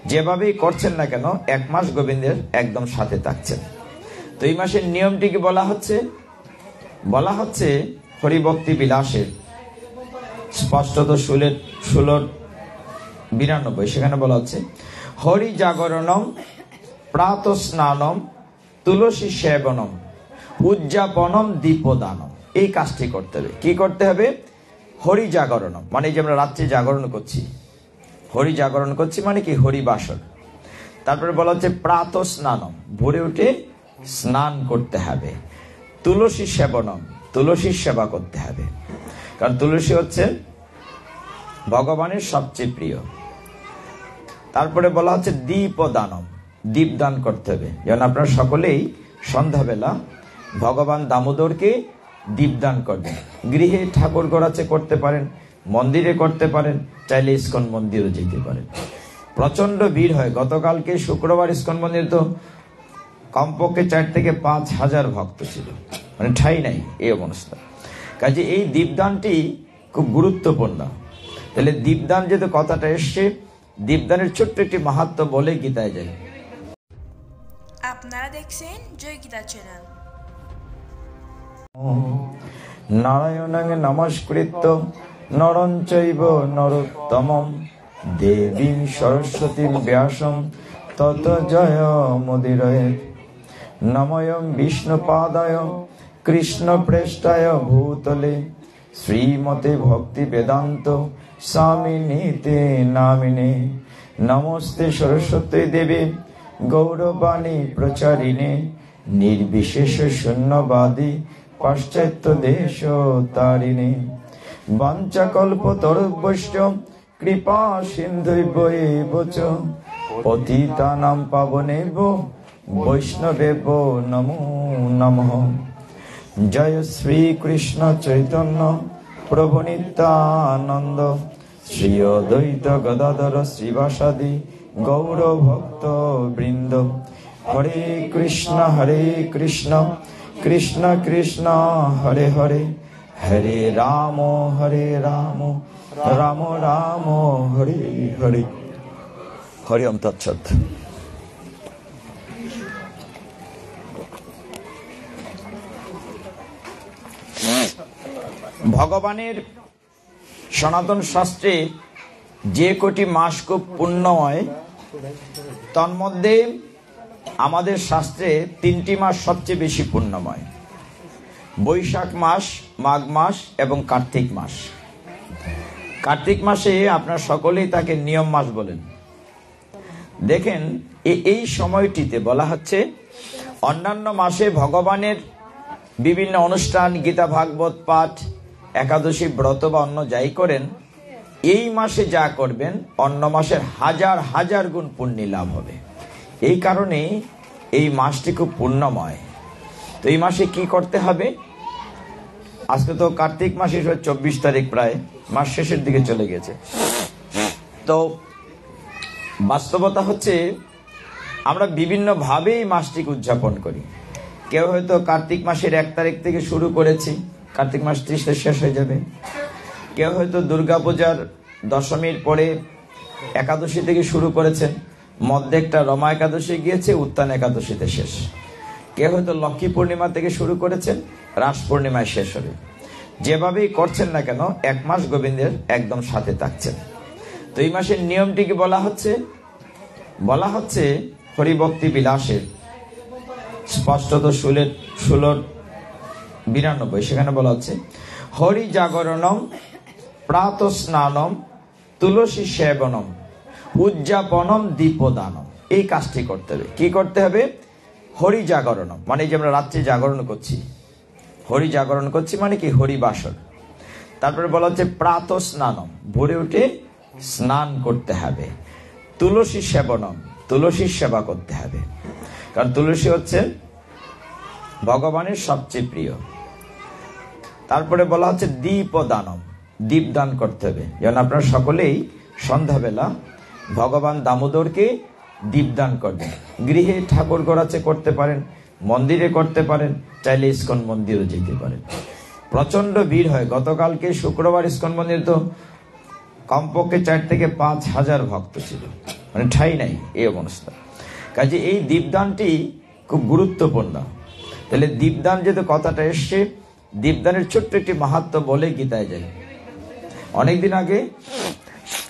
যেভাবেই করছেন না কেন 1 মাস গোবিন্দের একদম সাথে থাকছেন। তো এই মাসের নিয়মটি কি বলা হচ্ছে হরিভক্তি বিলাসের স্পষ্টত 16:92 সেখানে বলা হচ্ছে হরি জাগরণম প্রাত স্নানম তুলসী সেবনম উজ্জাপনম দীপদানম। এই কাজটি করতে হবে। কি করতে হবে? হরি জাগরণম মানে যে আমরা রাত্রে জাগরণ করছি, হরি জাগরণ করছি মানে কি হরিবাসর। তারপরে বলা হচ্ছে প্রাত স্নানম ভোরে উঠে স্নান করতে হবে। তুলসী সেবনম তুলসীর সেবা করতে হবে, কারণ তুলসী হচ্ছে ভগবানের সবচেয়ে প্রিয়। তারপরে বলা হচ্ছে দীপদানম দীপদান করতে হবে। যেমন আপনারা সকলেই সন্ধ্যাবেলা ভগবান দামোদরকে দীপদান করবেন। গৃহে ঠাকুর গড়াচ্ছে করতে পারেন, মন্দিরে করতে পারেন, চাইলে ইস্কন মন্দিরও যেতে পারেন। প্রচন্ড ভিড় হয়। গতকালকে শুক্রবার ইস্কন মন্দির তো কমপক্ষে 4 থেকে 5 হাজার ভক্ত ছিল, মানে ঠাই নাই এই অবস্থা। কাজে এই দীপদানটি খুব গুরুত্বপূর্ণ। তাহলে দীপদান যেহেতু কথাটা এসছে, দীপদানের ছোট্ট একটি মাহাত্ম্য বলে গীতায় যায়। আপনারা দেখছেন জয় গীতা চ্যানেল। নারায়ণং নমস্কৃত্য নরং চৈব নরোত্তমং দেবীং সরস্বতীং ব্যাসং ততো জয়মুদীরয়েৎ। নমোয়ং বিষ্ণুপাদায় কৃষ্ণপ্রেষ্ঠায় ভূতলে শ্রীমতে ভক্তি বেদান্ত স্বামিনীতে নামিনে। নমস্তে সরস্বতী দেবী গৌরবাণী প্রচারিণে নির্বিশেষ শূন্যবাদী পাশ্চাত্য দেশ তারিণে। বাঞ্ছাকল্পতরুভ্যশ্চ কৃপা সিন্ধুভ্যেব চ পতিতানাং পাবনেভ্যো বৈষ্ণবেভ্যো নমো নমঃ। জয় শ্রীকৃষ্ণ চৈতন্য প্রভু নিত্যানন্দ শ্রী অদ্বৈত গদাধর শ্রীবাসাদি গৌর ভক্ত বৃন্দ। হরে কৃষ্ণ কৃষ্ণ কৃষ্ণ হরে হরে, হরে রাম রাম রাম হরে হরে। হরি ওম তৎসৎ। ভগবানের সনাতন শাস্ত্রে যে কটি মাস খুব পুণ্যময়, তন্মধ্যে আমাদের শাস্ত্রে 3টি মাস সবচেয়ে বেশি পুণ্যময়: বৈশাখ মাস, মাঘ মাস এবং কার্তিক মাস। কার্তিক মাসে আপনারা সকলেই তাকে নিয়ম মাস বলেন। দেখেন এই সময়টিতে বলা হচ্ছে অন্যান্য মাসে ভগবানের বিভিন্ন অনুষ্ঠান, গীতা ভাগবত পাঠ, একাদশী ব্রত বা অন্য যাই করেন, এই মাসে যা করবেন অন্য মাসের হাজার হাজার গুণ পুণ্য লাভ হবে। এই কারণে এই মাসটি খুব পুণ্যময়। তো এই মাসে কি করতে হবে? আজকে তো কার্তিক মাসে 24 তারিখ, প্রায় মাস শেষের দিকে চলে গেছে। তো বাস্তবতা হচ্ছে আমরা বিভিন্নভাবে এই মাসটিকে উদযাপন করি। কেউ হয়তো কার্তিক মাসের 1 তারিখ থেকে শুরু করেছি, কার্তিক মাস 30 শেষ হয়ে যাবে। কেউ হয়তো দুর্গাপূজার দশমীর পরে একাদশী থেকে শুরু করেছেন, মধ্যে একটা রমা একাদশী গিয়েছে, উত্তান একাদশীতে শেষ। কেউ হয়তো লক্ষ্মী পূর্ণিমা থেকে শুরু করেছেন, রাস পূর্ণিমায় শেষ হবে। যেভাবেই করছেন না কেন 1 মাস গোবিন্দের একদম সাথে থাকছেন। তো এই মাসের নিয়মটি কি বলা হচ্ছে হরিভক্তি বিলাসের স্পষ্টত 16:92 সেখানে বলা হচ্ছে হরি জাগরণম প্রাত স্নানম তুলসী সেবনম উজ্জাপনম দীপদানম। এই কাজটি করতে হবে। কি করতে হবে? হরি জাগরণম মানে যে আমরা রাত্রে জাগরণ করছি, হরি জাগরণ করছি মানে কি হরিবাসর। তারপরে বলা হচ্ছে প্রাত স্নানম ভোরে উঠে স্নান করতে হবে। তুলসী সেবনম তুলসীর সেবা করতে হবে, কারণ তুলসী হচ্ছে ভগবানের সবচেয়ে প্রিয়। তারপরে বলা হচ্ছে দীপদানম দীপদান করতে হবে। যেমন আপনারা সকলেই সন্ধ্যাবেলা ভগবান দামোদরকে দীপদান করবেন। গৃহে ঠাকুর গড়াচ্ছে করতে পারেন, মন্দিরে করতে পারেন, চাইলে ইস্কন মন্দিরও যেতে পারেন। প্রচন্ড ভিড় হয়। গতকালকে শুক্রবার ইস্কন মন্দির তো কমপক্ষে 4 থেকে 5 হাজার ভক্ত ছিল, মানে ঠাঁই নাই এই অবস্থা। কাজে এই দীপদানটি খুব গুরুত্বপূর্ণ। তাহলে দীপদান যেহেতু কথাটা এসছে, দীপদানের ছোট্ট একটি মাহাত্ম্য বলে গীতায় যাই। অনেকদিন আগে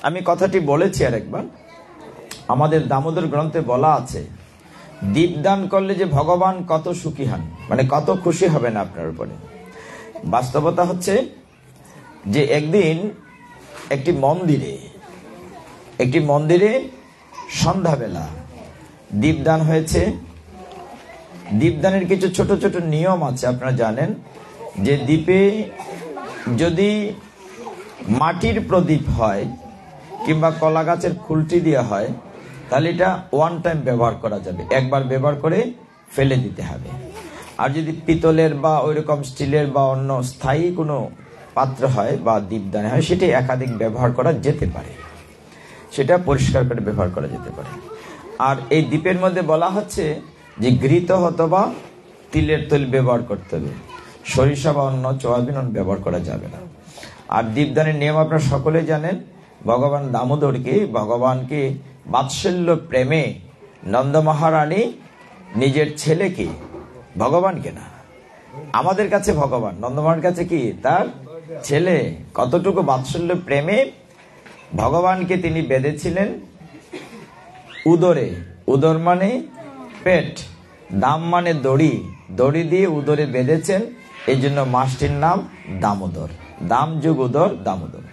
আমি কথাটি বলেছি আরেকবার। আমাদের দামোদর গ্রন্থে বলা আছে, দীপদান করলে যে ভগবান কত সুখী হন, মানে কত খুশি হবেন আপনার উপরে। বাস্তবতা হচ্ছে যে একদিন একটি মন্দিরে সন্ধ্যাবেলা দীপদান হয়েছে। দীপদানের কিছু ছোট ছোট নিয়ম আছে, আপনারা জানেন যে দ্বীপে যদি মাটির প্রদীপ হয় কিংবা কলা গাছের খুলটি দেওয়া হয়, তাহলে এটা ওয়ান টাইম ব্যবহার করা যাবে, একবার ব্যবহার করে ফেলে দিতে হবে। আর যদি পিতলের বা ওইরকম স্টিলের বা অন্য স্থায়ী কোনো পাত্র হয় বা দীপদান হয়, সেটি একাধিক ব্যবহার করা যেতে পারে, সেটা পরিষ্কার করে ব্যবহার করা যেতে পারে। আর এই দ্বীপের মধ্যে বলা হচ্ছে যে ঘৃত অথবা তিলের তেল ব্যবহার করতে হবে, সরিষা বা অন্য সয়াবিন ব্যবহার করা যাবে না। আর দীপদানের নিয়ম আপনারা সকলেই জানেন। ভগবান দামোদরকে, ভগবানকে বাৎসল্য প্রেমে নন্দ মহারানী নিজের ছেলেকে, ভগবানকে না, আমাদের কাছে ভগবান, নন্দমহারানীর কাছে কি তার ছেলে, কতটুকু বাৎসল্য প্রেমে ভগবানকে তিনি বেঁধেছিলেন উদরে। উদর মানে পেট, দাম মানে দড়ি, দড়ি দিয়ে উদরে বেঁধেছেন। এই জন্য মাসটির নাম দামোদর, দাম যুগ উদর, দামোদর।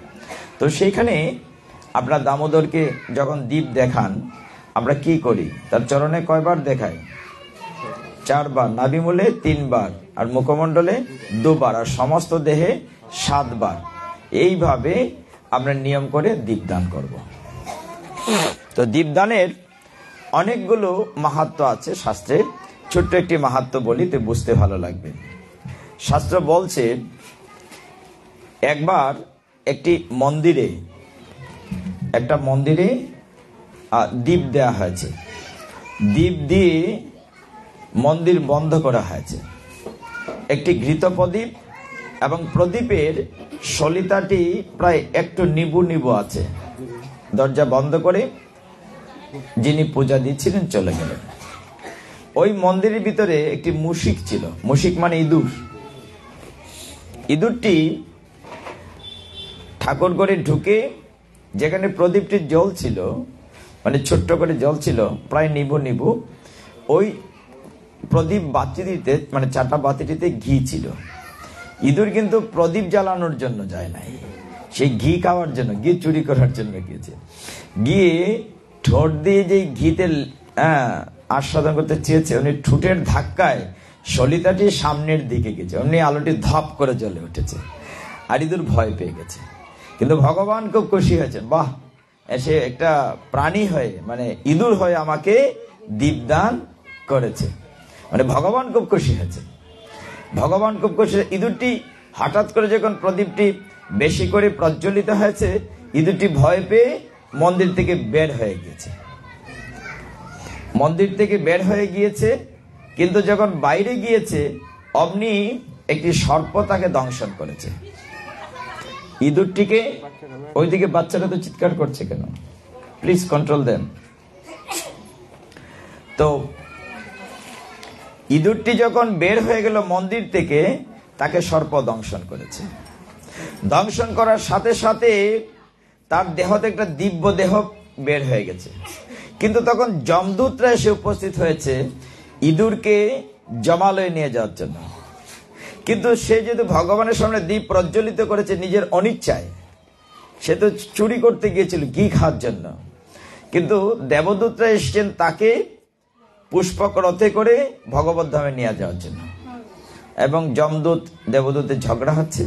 তো সেইখানে আপনার দামোদরকে যখন দীপ দেখান, আমরা কি করি, তার চরণে কয়বার দেখাই? 4 বার, নাভিমূলে 3 বার, আর মুখমণ্ডলে 2 বার, আর সমস্ত দেহে 7 বার। এইভাবে আমরা নিয়ম করে দীপদান করব। তো দীপদানের অনেকগুলো মাহাত্ম্য আছে শাস্ত্রে। ছোট্ট একটি মাহাত্ম্য বলি, তো বুঝতে ভালো লাগবে। শাস্ত্র বলছে, একবার একটা মন্দিরে দীপ দেয়া হয়েছে। দীপ দিয়ে মন্দির বন্ধ করা হয়েছে। একটি ঘৃত প্রদীপ এবং প্রদীপের সলিতাটি প্রায় একটু নিবু নিবু আছে। দরজা বন্ধ করে যিনি পূজা দিচ্ছিলেন চলে গেলেন। ওই মন্দিরের ভিতরে একটি মুশিক ছিল। মুশিক মানে ইঁদুর। ইঁদুরটি ঠাকুর ঘরে ঢুকে যেখানে প্রদীপটির জল ছিল, মানে ছোট্ট করে জল ছিল প্রায় নিবু নিবু, ওই প্রদীপ বাতিটিতে, মানে চাটা বাতিটিতে ঘি ছিল। ইঁদুর কিন্তু প্রদীপ জ্বালানোর জন্য যায় নাই, সেই ঘি খাওয়ার জন্য, ঘি চুরি করার জন্য গিয়েছে। গিয়ে ঠোঁট দিয়ে যে ঘিতে আস্বাদন করতে চেয়েছে, উনি ঠোঁটের ধাক্কায় সলিতাটি সামনের দিকে গেছে, উনি আলোটি ধপ করে জ্বলে উঠেছে, আর ইঁদুর ভয় পেয়ে গেছে। কিন্তু ভগবান খুব খুশি হয়েছেন, বাহ, এসে একটা প্রাণী হয়ে, মানে ইঁদুর হয়ে আমাকে দীপদান করেছে, মানে ভগবান খুব খুশি হয়েছে। ভগবান খুব খুশি। ইঁদুরটি হঠাৎ করে যখন প্রদীপটি বেশি করে প্রজ্বলিত হয়েছে, ইঁদুরটি ভয় পেয়ে মন্দির থেকে বের হয়ে গিয়েছে। কিন্তু যখন বাইরে গিয়েছে, অমনি একটি সর্প তাকে দংশন করেছে। ইঁদুরটিকে, ওইদিকে বাচ্চারা তো চিৎকার করছে কেন, প্লিজ কন্ট্রোল দেন। তো ইঁদুরটি যখন বের হয়ে গেল মন্দির থেকে, তাকে সর্প দংশন করেছে। দংশন করার সাথে সাথে তার দেহতে একটা দিব্য দেহ বের হয়ে গেছে। কিন্তু তখন যমদূতরা এসে উপস্থিত হয়েছে ইঁদুরকে জমালয়ে নিয়ে যাওয়ার জন্য। কিন্তু সে যেহেতু ভগবানের সামনে দ্বীপ প্রজ্বলিত করেছে নিজের অনিচ্ছায়, সে তো চুরি করতে গিয়েছিল ঘি খাওয়ার জন্য। কিন্তু দেবদূতরা এসেছেন তাকে পুষ্পক রথে করে ভগবত ধামে নিয়ে যাওয়ার জন্য। এবং যমদূত দেবদূতের ঝগড়া হচ্ছে।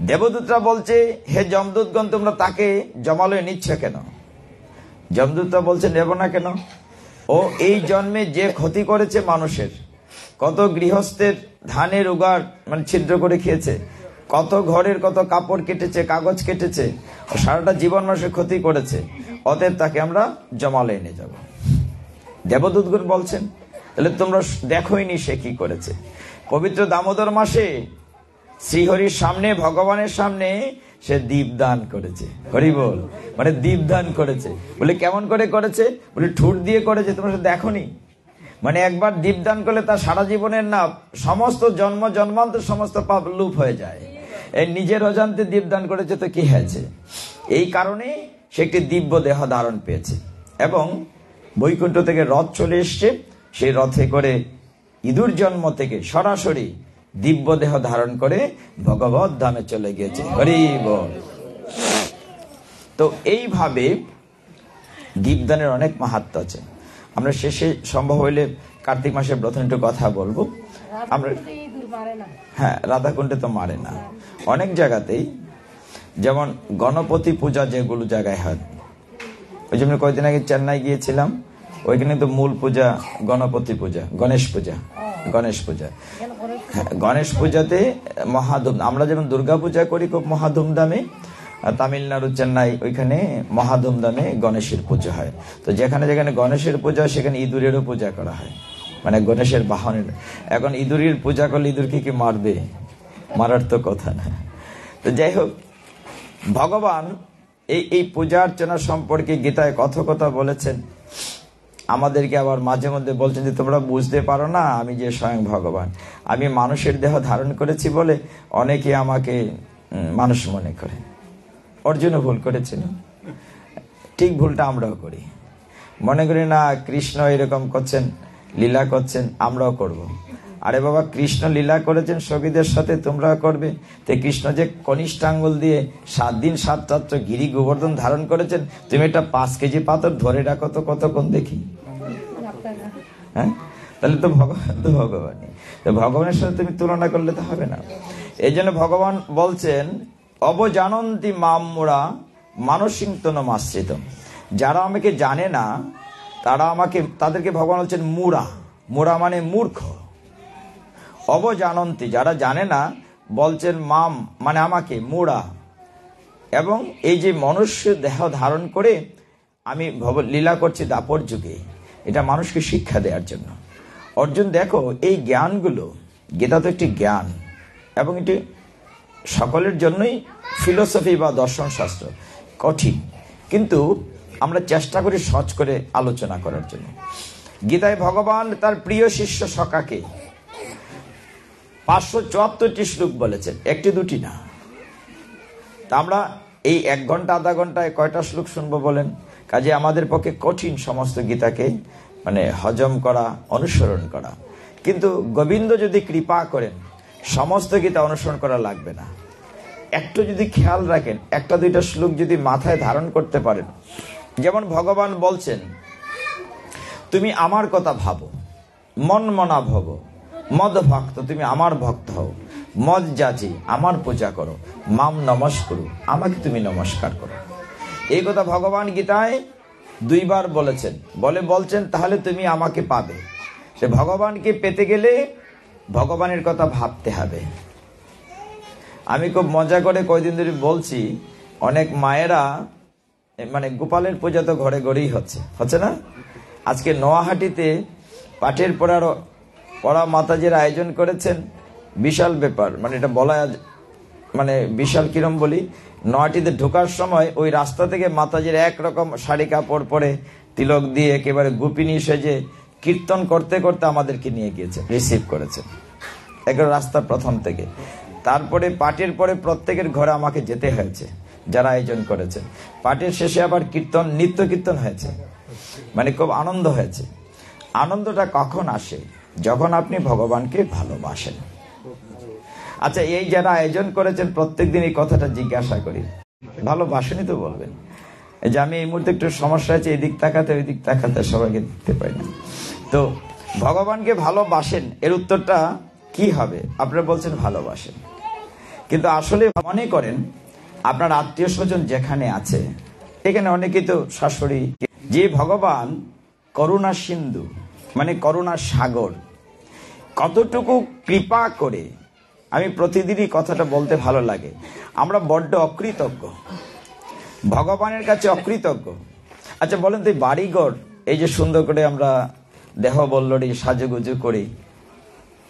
দেবদূতরা বলছে, হে যমদূতগণ, তোমরা তাকে জমালয়ে নিচ্ছ কেন? যমদূতরা বলছে, নেব না কেন? ও এই জন্মে যে ক্ষতি করেছে মানুষের, কত গৃহস্থের ধানের উগার মানে ছিদ্র করে খেয়েছে, কত ঘরের কত কাপড় কেটেছে, কাগজ কেটেছে, সারাটা জীবন মানুষের ক্ষতি করেছে, অতএব তাকে আমরা জমালয়ে নিয়ে যাব। দেবদূতগণ বলছেন, তাহলে তোমরা দেখোইনি সে কি করেছে? পবিত্র দামোদর মাসে শ্রীহরির সামনে, ভগবানের সামনে সে দীপদান করেছে। হরি বল, মানে দীপদান করেছে। বলে কেমন করে করেছে? বলে ঠুট দিয়ে করেছে, তোমরা দেখোনি? মানে একবার দীপদান করলে তার সারা জীবনের না সমস্ত জন্ম জন্মান্তর সমস্ত পাপ লুপ হয়ে যায়। এই নিজের অজান্তে দীপদান করেছে তো কি হয়েছে? এই কারণে সে একটি দিব্য দেহ ধারণ পেয়েছে এবং বৈকুণ্ঠ থেকে রথ চলে এসছে। সেই রথে করে ইঁদুর জন্ম থেকে সরাসরি দিব্য দেহ ধারণ করে ভগবত ধামে চলে গিয়েছে। হরি বল। তো এইভাবে দীপদানের অনেক মাহাত্ম্য আছে। আমরা শেষে সম্ভব হইলে কার্তিক মাসের প্রথম একটু কথা বলবো। আমরা হ্যাঁ, রাধাকুণ্ডে তো মারে না, অনেক জায়গাতেই, যেমন গণপতি পূজা যেগুলো জায়গায় হয়। ওই জন্য কয়েকদিন আগে চেন্নাই গিয়েছিলাম, ওইখানে তো মূল পূজা গণপতি পূজা, গণেশ পূজা। হ্যাঁ, গণেশ পূজাতে মহাধুম, আমরা যেমন দুর্গা পূজা করি খুব মহাধুমধামে, তামিলনাড়ু চেন্নাই ওইখানে মহাধুমধামে গণেশের পুজো হয়। তো যেখানে যেখানে গণেশের পূজা সেখানে ইঁদুরেরও পূজা করা হয়, মানে গণেশের বাহনের। এখন ইঁদুরের পূজা করলে ইঁদুরকে কি মারবে? মারার তো কথা না। তো যাই হোক, ভগবান এই পূজা অর্চনা সম্পর্কে গীতায় কথা বলেছেন। আমাদেরকে আবার মাঝে মধ্যে বলছেন যে তোমরা বুঝতে পারো না আমি যে স্বয়ং ভগবান। আমি মানুষের দেহ ধারণ করেছি বলে অনেকে আমাকে মানুষ মনে করে। অর্জুনও ভুল করেছিল, ঠিক ভুলটা আমরাও করি। মনে করি না কৃষ্ণ এরকম করছেন, লীলা করছেন, আমরাও করব। আরে বাবা, কৃষ্ণ লীলা করেছেন সখীদের সাথে, তোমরা করবে। তো কৃষ্ণ যে কনিষ্ঠাঙ্গুল দিয়ে 7 দিন 7 রাত্র গিরি গোবর্ধন ধারণ করেছেন, তুমি একটা 5 কেজি পাথর ধরে রাখো তো কতক্ষণ দেখি। হ্যাঁ, তাহলে তো ভগবানই। তো ভগবানের সাথে তুমি তুলনা করলে তো হবে না। এই জন্য ভগবান বলছেন অবজানন্তি মামুরা মানসিংতনমাশ্রিত। যারা আমাকে জানে না তাদেরকে ভগবান বলছেন মুরা। মুরা মানে মূর্খ। অবজানন্তি, যারা জানে না, বলছেন মাম মানে আমাকে, মুরা। এবং এই যে মনুষ্য দেহ ধারণ করে আমি লীলা করছি দাপর যুগে, এটা মানুষকে শিক্ষা দেওয়ার জন্য। অর্জুন দেখো, এই জ্ঞানগুলো, গীতা তো একটি জ্ঞান এবং এটি সকলের জন্যই ফিলোসফি বা দর্শন শাস্ত্র, কঠিন, কিন্তু আমরা চেষ্টা করি সহজ করে আলোচনা করার জন্য। গীতায় ভগবান তার প্রিয় শিষ্য সখাকে 574টি শ্লোক বলেছেন, একটি দুটি না। তা আমরা এই 1 ঘন্টা আধা ঘন্টায় কয়টা শ্লোক শুনবো বলেন? কাজে আমাদের পক্ষে কঠিন সমস্ত গীতাকে মানে হজম করা, অনুসরণ করা। কিন্তু গোবিন্দ যদি কৃপা করেন, সমস্ত গীতা অনুসরণ করা লাগবে না। একটু যদি খেয়াল রাখেন, 1-2টা শ্লোক যদি মাথায় ধারণ করতে পারেন। যেমন ভগবান বলছেন, তুমি আমার কথা ভাবো, মন মনা ভব, মদ ভক্ত, তুমি আমার ভক্ত হও, মদ যাচি, আমার পূজা করো, মাম নমস্কার, আমাকে তুমি নমস্কার করো। এই কথা ভগবান গীতায় 2 বার বলেছেন। বলছেন তাহলে তুমি আমাকে পাবে। সে ভগবানকে পেতে গেলে ভগবানের কথা ভাবতে হবে। আমি খুব মজা করে কয়দিন ধরে বলছি, অনেক মায়েরা মানে গোপালের পূজা তো ঘরে ঘরেই হচ্ছে না। আজকে নোয়াহাটিতে পাঠের পড়া মাতাজির আয়োজন করেছেন, বিশাল ব্যাপার। মানে এটা বলা মানে বিশাল কিরম বলি, নোয়াহাটিতে ঢোকার সময় ওই রাস্তা থেকে মাতাজির একরকম শাড়ি কাপড় পরে, তিলক দিয়ে একেবারে গোপিনী সেজে কীর্তন করতে করতে আমাদেরকে নিয়ে গিয়েছে, রিসিভ করেছে একেবারে রাস্তার প্রথম থেকে। তারপরে পাঠের পরে প্রত্যেকের ঘরে আমাকে যেতে হয়েছে, যারা আয়োজন করেছে। পাঠের শেষে আবার কীর্তন, নিত্য কীর্তন হয়েছে, মানে খুব আনন্দ হয়েছে। আনন্দটা কখন আসে? যখন আপনি ভগবানকে ভালোবাসেন। আচ্ছা, এই যারা আয়োজন করেছেন প্রত্যেকদিন এই কথাটা জিজ্ঞাসা করি, ভালোবাসেনি তো বলবেন। এই যে আমি এই মুহূর্তে একটু সমস্যা আছে, এদিক তাকাতে ওই দিক তাকাতে, সবাইকে দেখতে পাই না। তো ভগবানকে ভালোবাসেন, এর উত্তরটা কি হবে? আপনারা বলছেন ভালোবাসেন, কিন্তু আসলে মনে করেন আপনার আত্মীয় স্বজন যেখানে আছে, এখানে অনেকেই তো শাশুড়ি, যে ভগবান করুণা সিন্ধু মানে করুণা সাগর, কতটুকু কৃপা করে। আমি প্রতিদিনই কথাটা বলতে ভালো লাগে, আমরা বড্ড অকৃতজ্ঞ, ভগবানের কাছে অকৃতজ্ঞ। আচ্ছা বলেন তো, বাড়িঘর এই যে সুন্দর করে আমরা দেহ বল্লরি সাজুগুজু করি,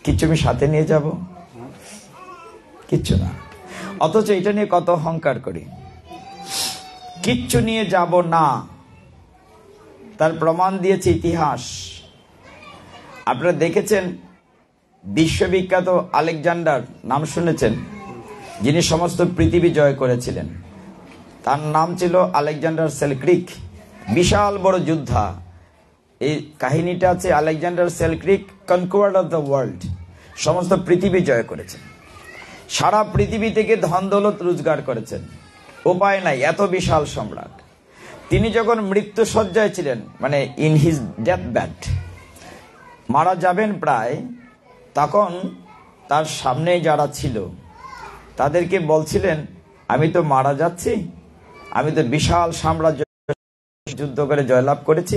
কিছু আমি সাথে নিয়ে যাব? কিচ্ছু না। অথচ এটা নিয়ে কত অহংকার করি। কিচ্ছু নিয়ে যাব না, তার প্রমাণ দিয়েছে ইতিহাস। আপনারা দেখেছেন বিশ্ববিখ্যাত আলেকজান্ডার, নাম শুনেছেন, যিনি সমস্ত পৃথিবী জয় করেছিলেন। তার নাম ছিল আলেকজান্ডার সেলক্রিক, বিশাল বড় যোদ্ধা। এই কাহিনীটা আছে, Alexander Selkirk conquered of the world, সমস্ত পৃথিবী জয় করেছেন, সারা পৃথিবী থেকে ধন দৌলত রোজগার করেছেন, উপায় নাই, এত বিশাল সম্রাট। তিনি যখন মৃত্যু সজ্জায় ছিলেন, মানে ইন হিজ ডেথ ব্যাড, মারা যাবেন প্রায়, তখন তার সামনে যারা ছিল তাদেরকে বলছিলেন, আমি তো মারা যাচ্ছি, আমি তো বিশাল সাম্রাজ্য যুদ্ধ করে জয়লাভ করেছি,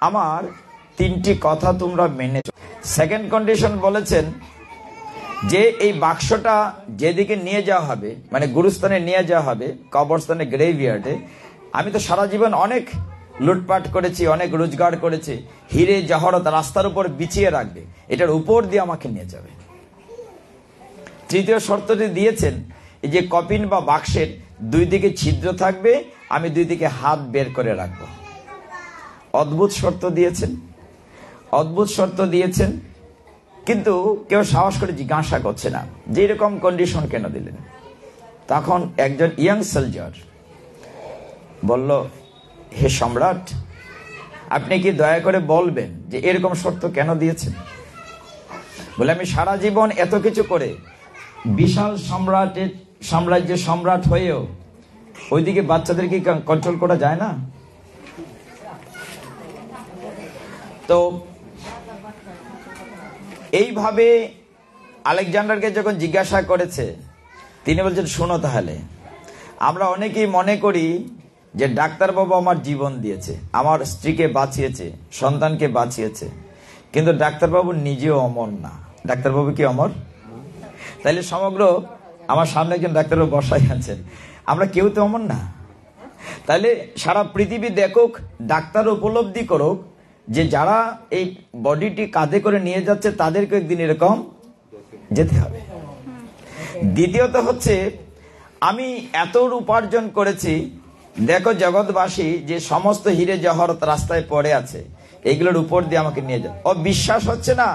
আমার 3টি কথা তোমরা মেনে। সেকেন্ড কন্ডিশন বলেছেন যে এই বাক্সটা যেদিকে নিয়ে যাওয়া হবে, মানে গুরুস্থানে নিয়ে যাওয়া হবে, কবরস্থানে, গ্রেভইয়ার্ডে, আমি তো সারা জীবন অনেক লুটপাট করেছি, অনেক রোজগার করেছি, হিরে জহরত রাস্তার উপর বিছিয়ে রাখবে, এটার উপর দিয়ে আমাকে নিয়ে যাবে। তৃতীয় শর্তটি দিয়েছেন, এই যে কপিন বা বাক্সের 2 দিকে ছিদ্র থাকবে, আমি 2 দিকে হাত বের করে রাখবো। অদ্ভুত শর্ত দিয়েছেন, অদ্ভুত শর্ত দিয়েছেন, কিন্তু কেউ সাহস করে জিজ্ঞাসা করছে না যে এরকম কন্ডিশন কেন দিলেন। তখন একজন ইয়াং সোলজার বলল, হে সম্রাট, আপনি কি দয়া করে বলবেন যে এরকম শর্ত কেন দিয়েছেন? বলে, আমি সারা জীবন এত কিছু করে বিশাল সাম্রাজ্যের সম্রাট হয়েও ওইদিকে বাচ্চাদেরকে কন্ট্রোল করা যায় না। তো এইভাবে আলেকজান্ডারকে যখন জিজ্ঞাসা করেছে, তিনি বলছেন, শোনো, তাহলে আমরা অনেকেই মনে করি যে ডাক্তারবাবু আমার জীবন দিয়েছে, আমার স্ত্রীকে বাঁচিয়েছে, সন্তানকে বাঁচিয়েছে, কিন্তু ডাক্তারবাবু নিজেও অমর না। ডাক্তারবাবু কি অমর? তাইলে সমগ্র আমার সামনে একজন ডাক্তারবাবু বসাই আছেন, আমরা কেউ তো অমর না। তাহলে সারা পৃথিবী দেখুক, ডাক্তার উপলব্ধি করুক যে যারা এই বডিটি কাঁধে করে নিয়ে যাচ্ছে তাদেরকে একদিন এরকম যেতে হবে। দ্বিতীয়ত হচ্ছে, আমি এত উপার্জন করেছি, দেখো জগৎবাসী যে সমস্ত হিরে জহরত রাস্তায় পড়ে আছে, এগুলোর উপর দিয়ে আমাকে নিয়ে যাও। ও বিশ্বাস হচ্ছে না?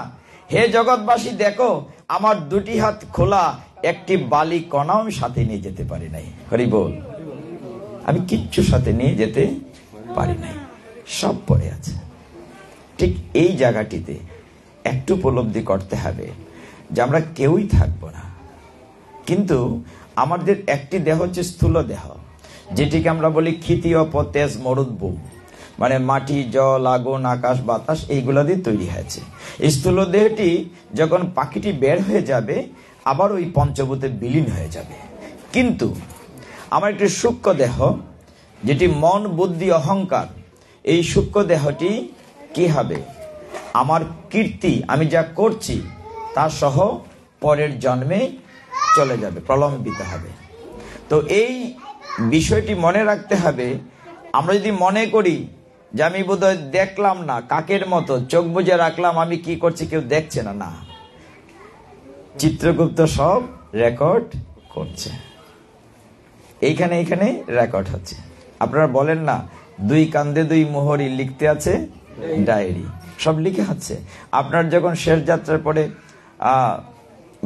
হে জগৎবাসী, দেখো আমার 2টি হাত খোলা, একটি বালি কণাও আমি সাথে নিয়ে যেতে পারি নাই। হরি বল। আমি কিচ্ছু সাথে নিয়ে যেতে পারি নাই, সব পড়ে আছে। ঠিক এই জায়গাটিতে একটু উপলব্ধি করতে হবে যে আমরা কেউই থাকবো না, কিন্তু আমাদের একটি দেহ হচ্ছে স্থূল দেহ, যেটিকে আমরা বলি ক্ষিতি, অপ, তেজ, মরুদ্ভূম, মানে মাটি, জল, আগুন, আকাশ, বাতাস, এইগুলা দিয়ে তৈরি হয়েছে। এই স্থূল দেহটি যখন পাখিটি বের হয়ে যাবে, আবার ওই পঞ্চভূতে বিলীন হয়ে যাবে। কিন্তু আমার একটি সূক্ষ্ম দেহ, যেটি মন, বুদ্ধি, অহংকার, এই সূক্ষ্ম দেহটি কি হবে? আমার কীর্তি, আমি যা করছি তা সহ পরের জন্মে চলে যাবে, প্রলম্বিত হবে। তো এই বিষয়টি মনে রাখতে হবে। আমরা যদি মনে করি যে আমি বোধহয় দেখলাম না, কাকের মতো চোখ বুজে রাখলাম, আমি কি করছি কেউ দেখছে না, না, চিত্রগুপ্ত সব রেকর্ড করছে, এইখানে রেকর্ড হচ্ছে। আপনারা বলেন না, 2 কান্দে 2 মোহরি, লিখতে আছে ডায়েরি, সব লিখে হচ্ছে। আপনার যখন শেষ যাত্রার পরে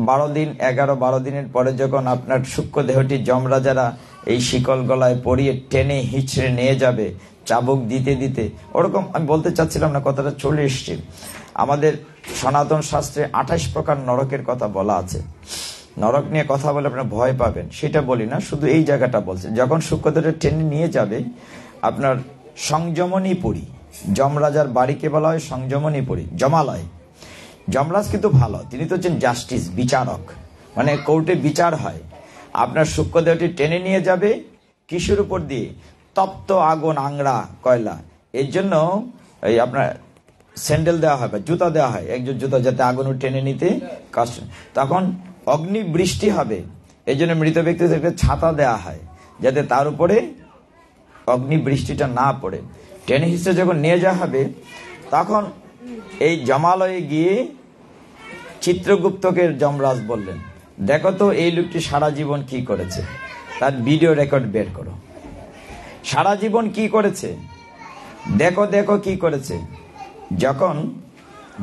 12 দিন, 11-12 দিনের পরে যখন আপনার সূক্ষ্ম দেহটি যমরাজারা এই শিকল গলায় পরিয়ে টেনে হিচড়ে নিয়ে যাবে, চাবুক দিতে দিতে, ওরকম আমি বলতে চাচ্ছিলাম না, কথাটা চলে এসছে। আমাদের সনাতন শাস্ত্রে 28 প্রকার নরকের কথা বলা আছে। নরক নিয়ে কথা বলে আপনারা ভয় পাবেন, সেটা বলি না, শুধু এই জায়গাটা বলছে। যখন সূক্ষ্মদেহটা টেনে নিয়ে যাবে, আপনার সংযমনীপুরী, যমরাজার বাড়িকে বলা হয় সংযমনীপুরী, যমালয়। যমরাজ কিন্তু ভালো, তিনি তো হচ্ছেন জাস্টিস, বিচারক, মানে কোর্টে বিচার হয়। আপনার সূক্ষ্মদেহটি টেনে নিয়ে যাবে কিসের উপর দিয়ে? তপ্ত আগুন, আংড়া, কয়লা। এর জন্য এই আপনার স্যান্ডেল দেওয়া হয় বা জুতা দেওয়া হয়, একজন জুতা, যাতে আগুন টেনে নিতে কষ্ট। তখন অগ্নি বৃষ্টি হবে, এই জন্য মৃত ব্যক্তিদেরকে ছাতা দেওয়া হয়, যাতে তার উপরে অগ্নি বৃষ্টিটা না পড়ে। টেনে হিসেবে যখন নিয়ে যাওয়া হবে, তখন এই জমালয়ে গিয়ে চিত্রগুপ্তকে যমরাজ বললেন দেখো তো এই লোকটি সারা জীবন কি করেছে, তার ভিডিও রেকর্ড বের করো। সারা জীবন কি করেছে দেখো, দেখো কি করেছে। যখন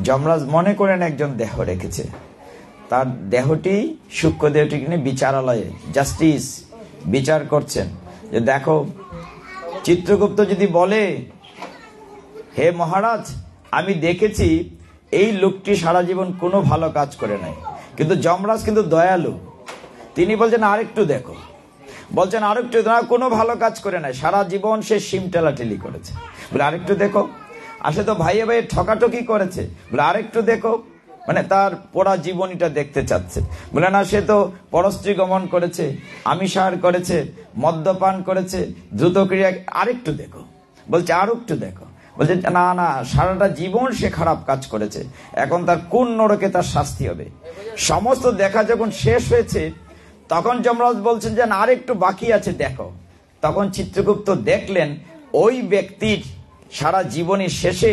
যমরাজ মনে করেন একজন দেহ রেখেছে, তার দেহটি সূক্ষ্ম দেহটি নিয়ে বিচারালয়ে জাস্টিস বিচার করছেন যে দেখো, চিত্রগুপ্ত যদি বলে হে মহারাজ, আমি দেখেছি এই লোকটি সারা জীবন কোনো ভালো কাজ করে নাই, কিন্তু যমরাজ কিন্তু দয়ালু, তিনি বলছেন আরেকটু দেখো, বলছেন আরেকটু, না কোনো ভালো কাজ করে নাই, সারা জীবন সে সিম টেলাটেলি করেছে, বলে আরেকটু দেখো। আসে তো ভাইয়ে ভাইয়ে ঠকাঠকি করেছে, বলে আরেকটু দেখো, মানে তার পোড়া জীবনীটা দেখতে চাচ্ছে। বলে না, সে তো পরস্ত্রী গমন করেছে, আমিষাহার করেছে, মদ্যপান করেছে, দ্রুতক্রিয়া, আরেকটু দেখো। বলছে আরো একটু দেখো। বলছে না না, সারাটা জীবন সে খারাপ কাজ করেছে, এখন তার কোন নরকে তার শাস্তি হবে। সমস্ত দেখা যখন শেষ হয়েছে, তখন যমরাজ বলছেন যে আরেকটু বাকি আছে দেখো। তখন চিত্রগুপ্ত দেখলেন ওই ব্যক্তির সারা জীবনের শেষে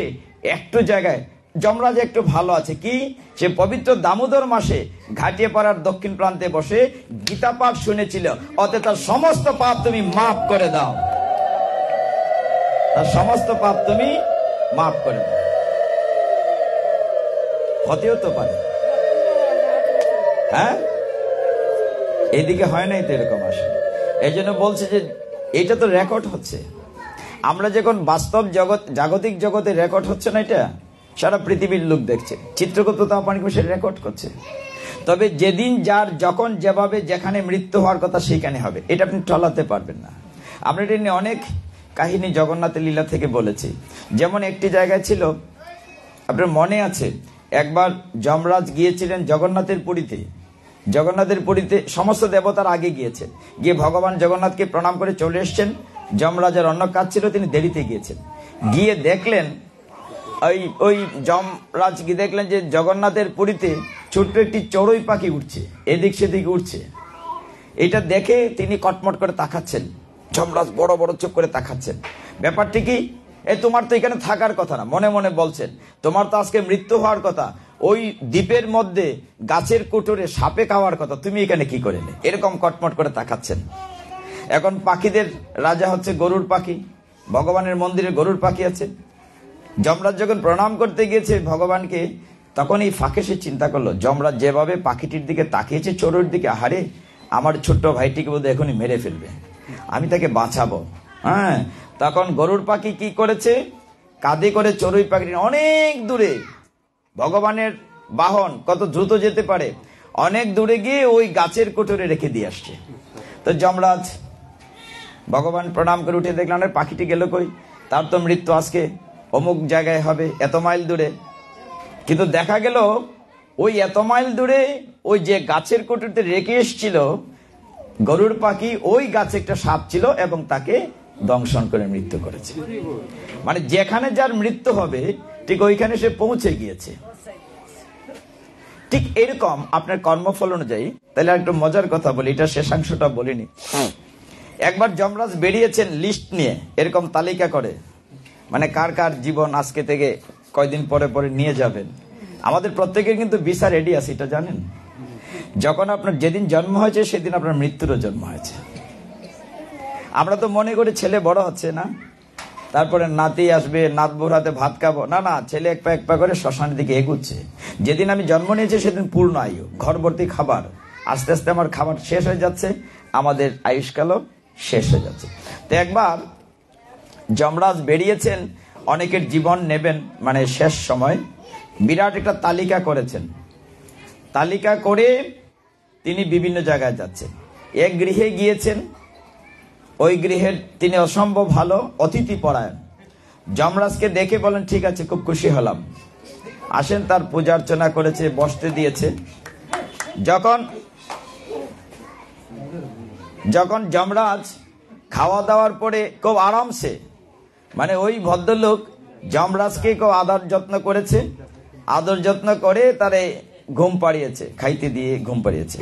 একটু জায়গায় যমরাজ একটু ভালো আছে, কি সে পবিত্র দামোদর মাসে ঘাটিয়ে পাড়ার দক্ষিণ প্রান্তে বসে গীতা পাঠ শুনেছিল, অতএব তার সমস্ত পাপ তুমি মাফ করে দাও, তার সমস্ত পাপ তুমি মাফ করে দাও। হতেও তো পারে, হ্যাঁ, এইদিকে হয় নাই তো এরকম আসে। এই জন্য বলছে যে এটা তো রেকর্ড হচ্ছে, আমরা যখন বাস্তব জগৎ, জাগতিক জগতে রেকর্ড হচ্ছে না, এটা সারা পৃথিবীর লোক দেখছে, চিত্রগুপ্ত সে রেকর্ড করছে। তবে যেদিন যার যখন যেভাবে যেখানে মৃত্যু হওয়ার কথা সেখানে হবে, এটা আপনি টলাতে পারবেন না। আমরা এটা নিয়ে অনেক কাহিনী জগন্নাথের লীলা থেকে বলেছি। যেমন একটি জায়গায় ছিল, আপনার মনে আছে, একবার যমরাজ গিয়েছিলেন জগন্নাথের পুরীতে। জগন্নাথের পুরীতে সমস্ত দেবতার আগে গিয়েছেন, গিয়ে ভগবান জগন্নাথকে প্রণাম করে চলে এসছেন। যমরাজের অন্য কাজ ছিল, তিনি দেরিতে গিয়েছেন। গিয়ে দেখলেন ওই যমরাজ গিয়ে দেখলেন যে জগন্নাথের পুরীতে ছোট্ট একটি চড়ুই পাখি উঠছে, এদিক সেদিক উঠছে। এটা দেখে তিনি কটমট করে তাকাচ্ছেন, যমরাজ বড় বড় চোখ করে তাকাচ্ছেন। ব্যাপারটি কি, তোমার তো এখানে থাকার কথা না, মনে মনে বলছেন তোমার তো আজকে মৃত্যু হওয়ার কথা, ওই দ্বীপের মধ্যে গাছের কুটুরে সাপে খাওয়ার কথা, তুমি এখানে কি করে নে, এরকম কটমট করে তাকাচ্ছেন। এখন পাখিদের রাজা হচ্ছে গরুর পাখি, ভগবানের মন্দিরে গরুর পাখি আছে। যমরাজ যখন প্রণাম করতে গিয়েছে ভগবানকে, তখন এই ফাঁকে সে চিন্তা করলো, যমরাজ যেভাবে পাখিটির দিকে তাকিয়েছে চড়ুইর দিকে, আহারে আমার ছোট্ট ভাইটিকে বোধহয় এখনই মেরে ফেলবে, আমি তাকে বাঁচাবো। হ্যাঁ, তখন গরুর পাখি কি করেছে, কাঁধে করে চড়ুই পাখিটি অনেক দূরে, ভগবানের বাহন কত দ্রুত যেতে পারে, অনেক দূরে গিয়ে ওই গাছের কোটরে রেখে দিয়ে আসছে। তো যমরাজ ভগবান প্রণাম করে উঠে দেখলেন পাখিটি গেল কই, তার তো মৃত্যু আজকে অমুক জায়গায় হবে, এত মাইল দূরে। কিন্তু দেখা গেল ওই এত মাইল দূরে ওই যে গাছের কোটরতে রেখে এসছিল গরুর পাখি, ওই গাছে একটা সাপ ছিল এবং তাকে দংশন করে মৃত্যু করেছে। মানে যেখানে যার মৃত্যু হবে ঠিক ওইখানে সে পৌঁছে গিয়েছে। ঠিক এরকম আপনার কর্মফল অনুযায়ী। তাহলে একটু মজার কথা বলি, এটা শেষাংশটা বলিনি। একবার যমরাজ বেরিয়েছেন লিস্ট নিয়ে, এরকম তালিকা করে, মানে কার কার জীবন আজকে থেকে কয়দিন পরে পরে নিয়ে যাবেন। আমাদের প্রত্যেকের কিন্তু ভিসা রেডি আছে, এটা জানেন। যখন আপনার যেদিন জন্ম হয়েছে সেদিন আপনার মৃত্যুরও জন্ম হয়েছে। আমরা তো মনে করি ছেলে বড় হচ্ছে না, তারপরে নাতি আসবে, নাত বউর হাতে ভাত খাবো, না না, ছেলে এক পা করে শ্মশানের দিকে এগুচ্ছে। যেদিন আমি জন্ম নিয়েছি সেদিন পূর্ণ আয়ু, ঘর ভর্তি খাবার, আস্তে আস্তে আমার খাবার শেষ হয়ে যাচ্ছে, আমাদের আয়ুষ্কালও শেষ হয়ে যাচ্ছে। তো একবার যমরাজ বেরিয়েছেন অনেকের জীবন নেবেন, মানে শেষ সময়, বিরাট একটা তালিকা করেছেন। তালিকা করে তিনি বিভিন্ন জায়গায় যাচ্ছেন। এক গৃহে গিয়েছেন, ওই গৃহের তিনি অসম্ভব ভালো অতিথি পরায়ণ। যমরাজকে দেখে বলেন ঠিক আছে, খুব খুশি হলাম, আসেন। তার পূজা অর্চনা করেছে, বসতে দিয়েছে। যখন যমরাজ খাওয়া দাওয়ার পরে খুব আরামসে, মানে ওই ভদ্রলোক যমরাজকে খুব আদর যত্ন করেছে, আদর যত্ন করে তারে ঘুম পাড়িয়েছে, খাইতে দিয়ে ঘুম পাড়িয়েছে।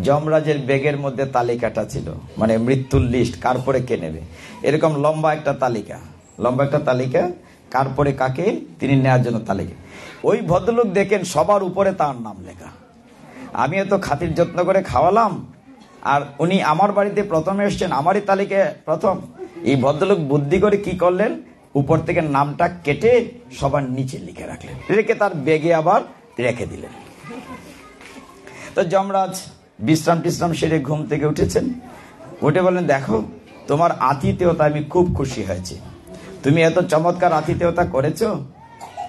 যমরাজের ব্যাগের মধ্যে তালিকাটা ছিল, মানে মৃত্যুর লিস্ট, কার পরে কে নেবে, এরকম লম্বা একটা তালিকা, কার পরে কাকে তিনি নেওয়ার জন্য তালিকা। ওই ভদ্রলোক দেখেন সবার উপরে তার নাম লেখা, আমিও তো খাতির যত্ন করে খাওয়ালাম, আর উনি আমার বাড়িতে প্রথমে এসছেন, আমারই তালিকায় প্রথম। এই ভদ্রলোক বুদ্ধি করে কি করলেন, উপর থেকে নামটা কেটে সবার নিচে লিখে রাখলেন, রেখে তার ব্যাগে আবার রেখে দিলেন। তো যমরাজ বিশ্রাম টিশ্রাম সেরে ঘুম থেকে উঠেছেন, উঠে বললেন, দেখো তোমার আতিথেয়তা আমি খুব খুশি হয়েছি, তুমি এত চমৎকার আতিথেয়তা করেছো,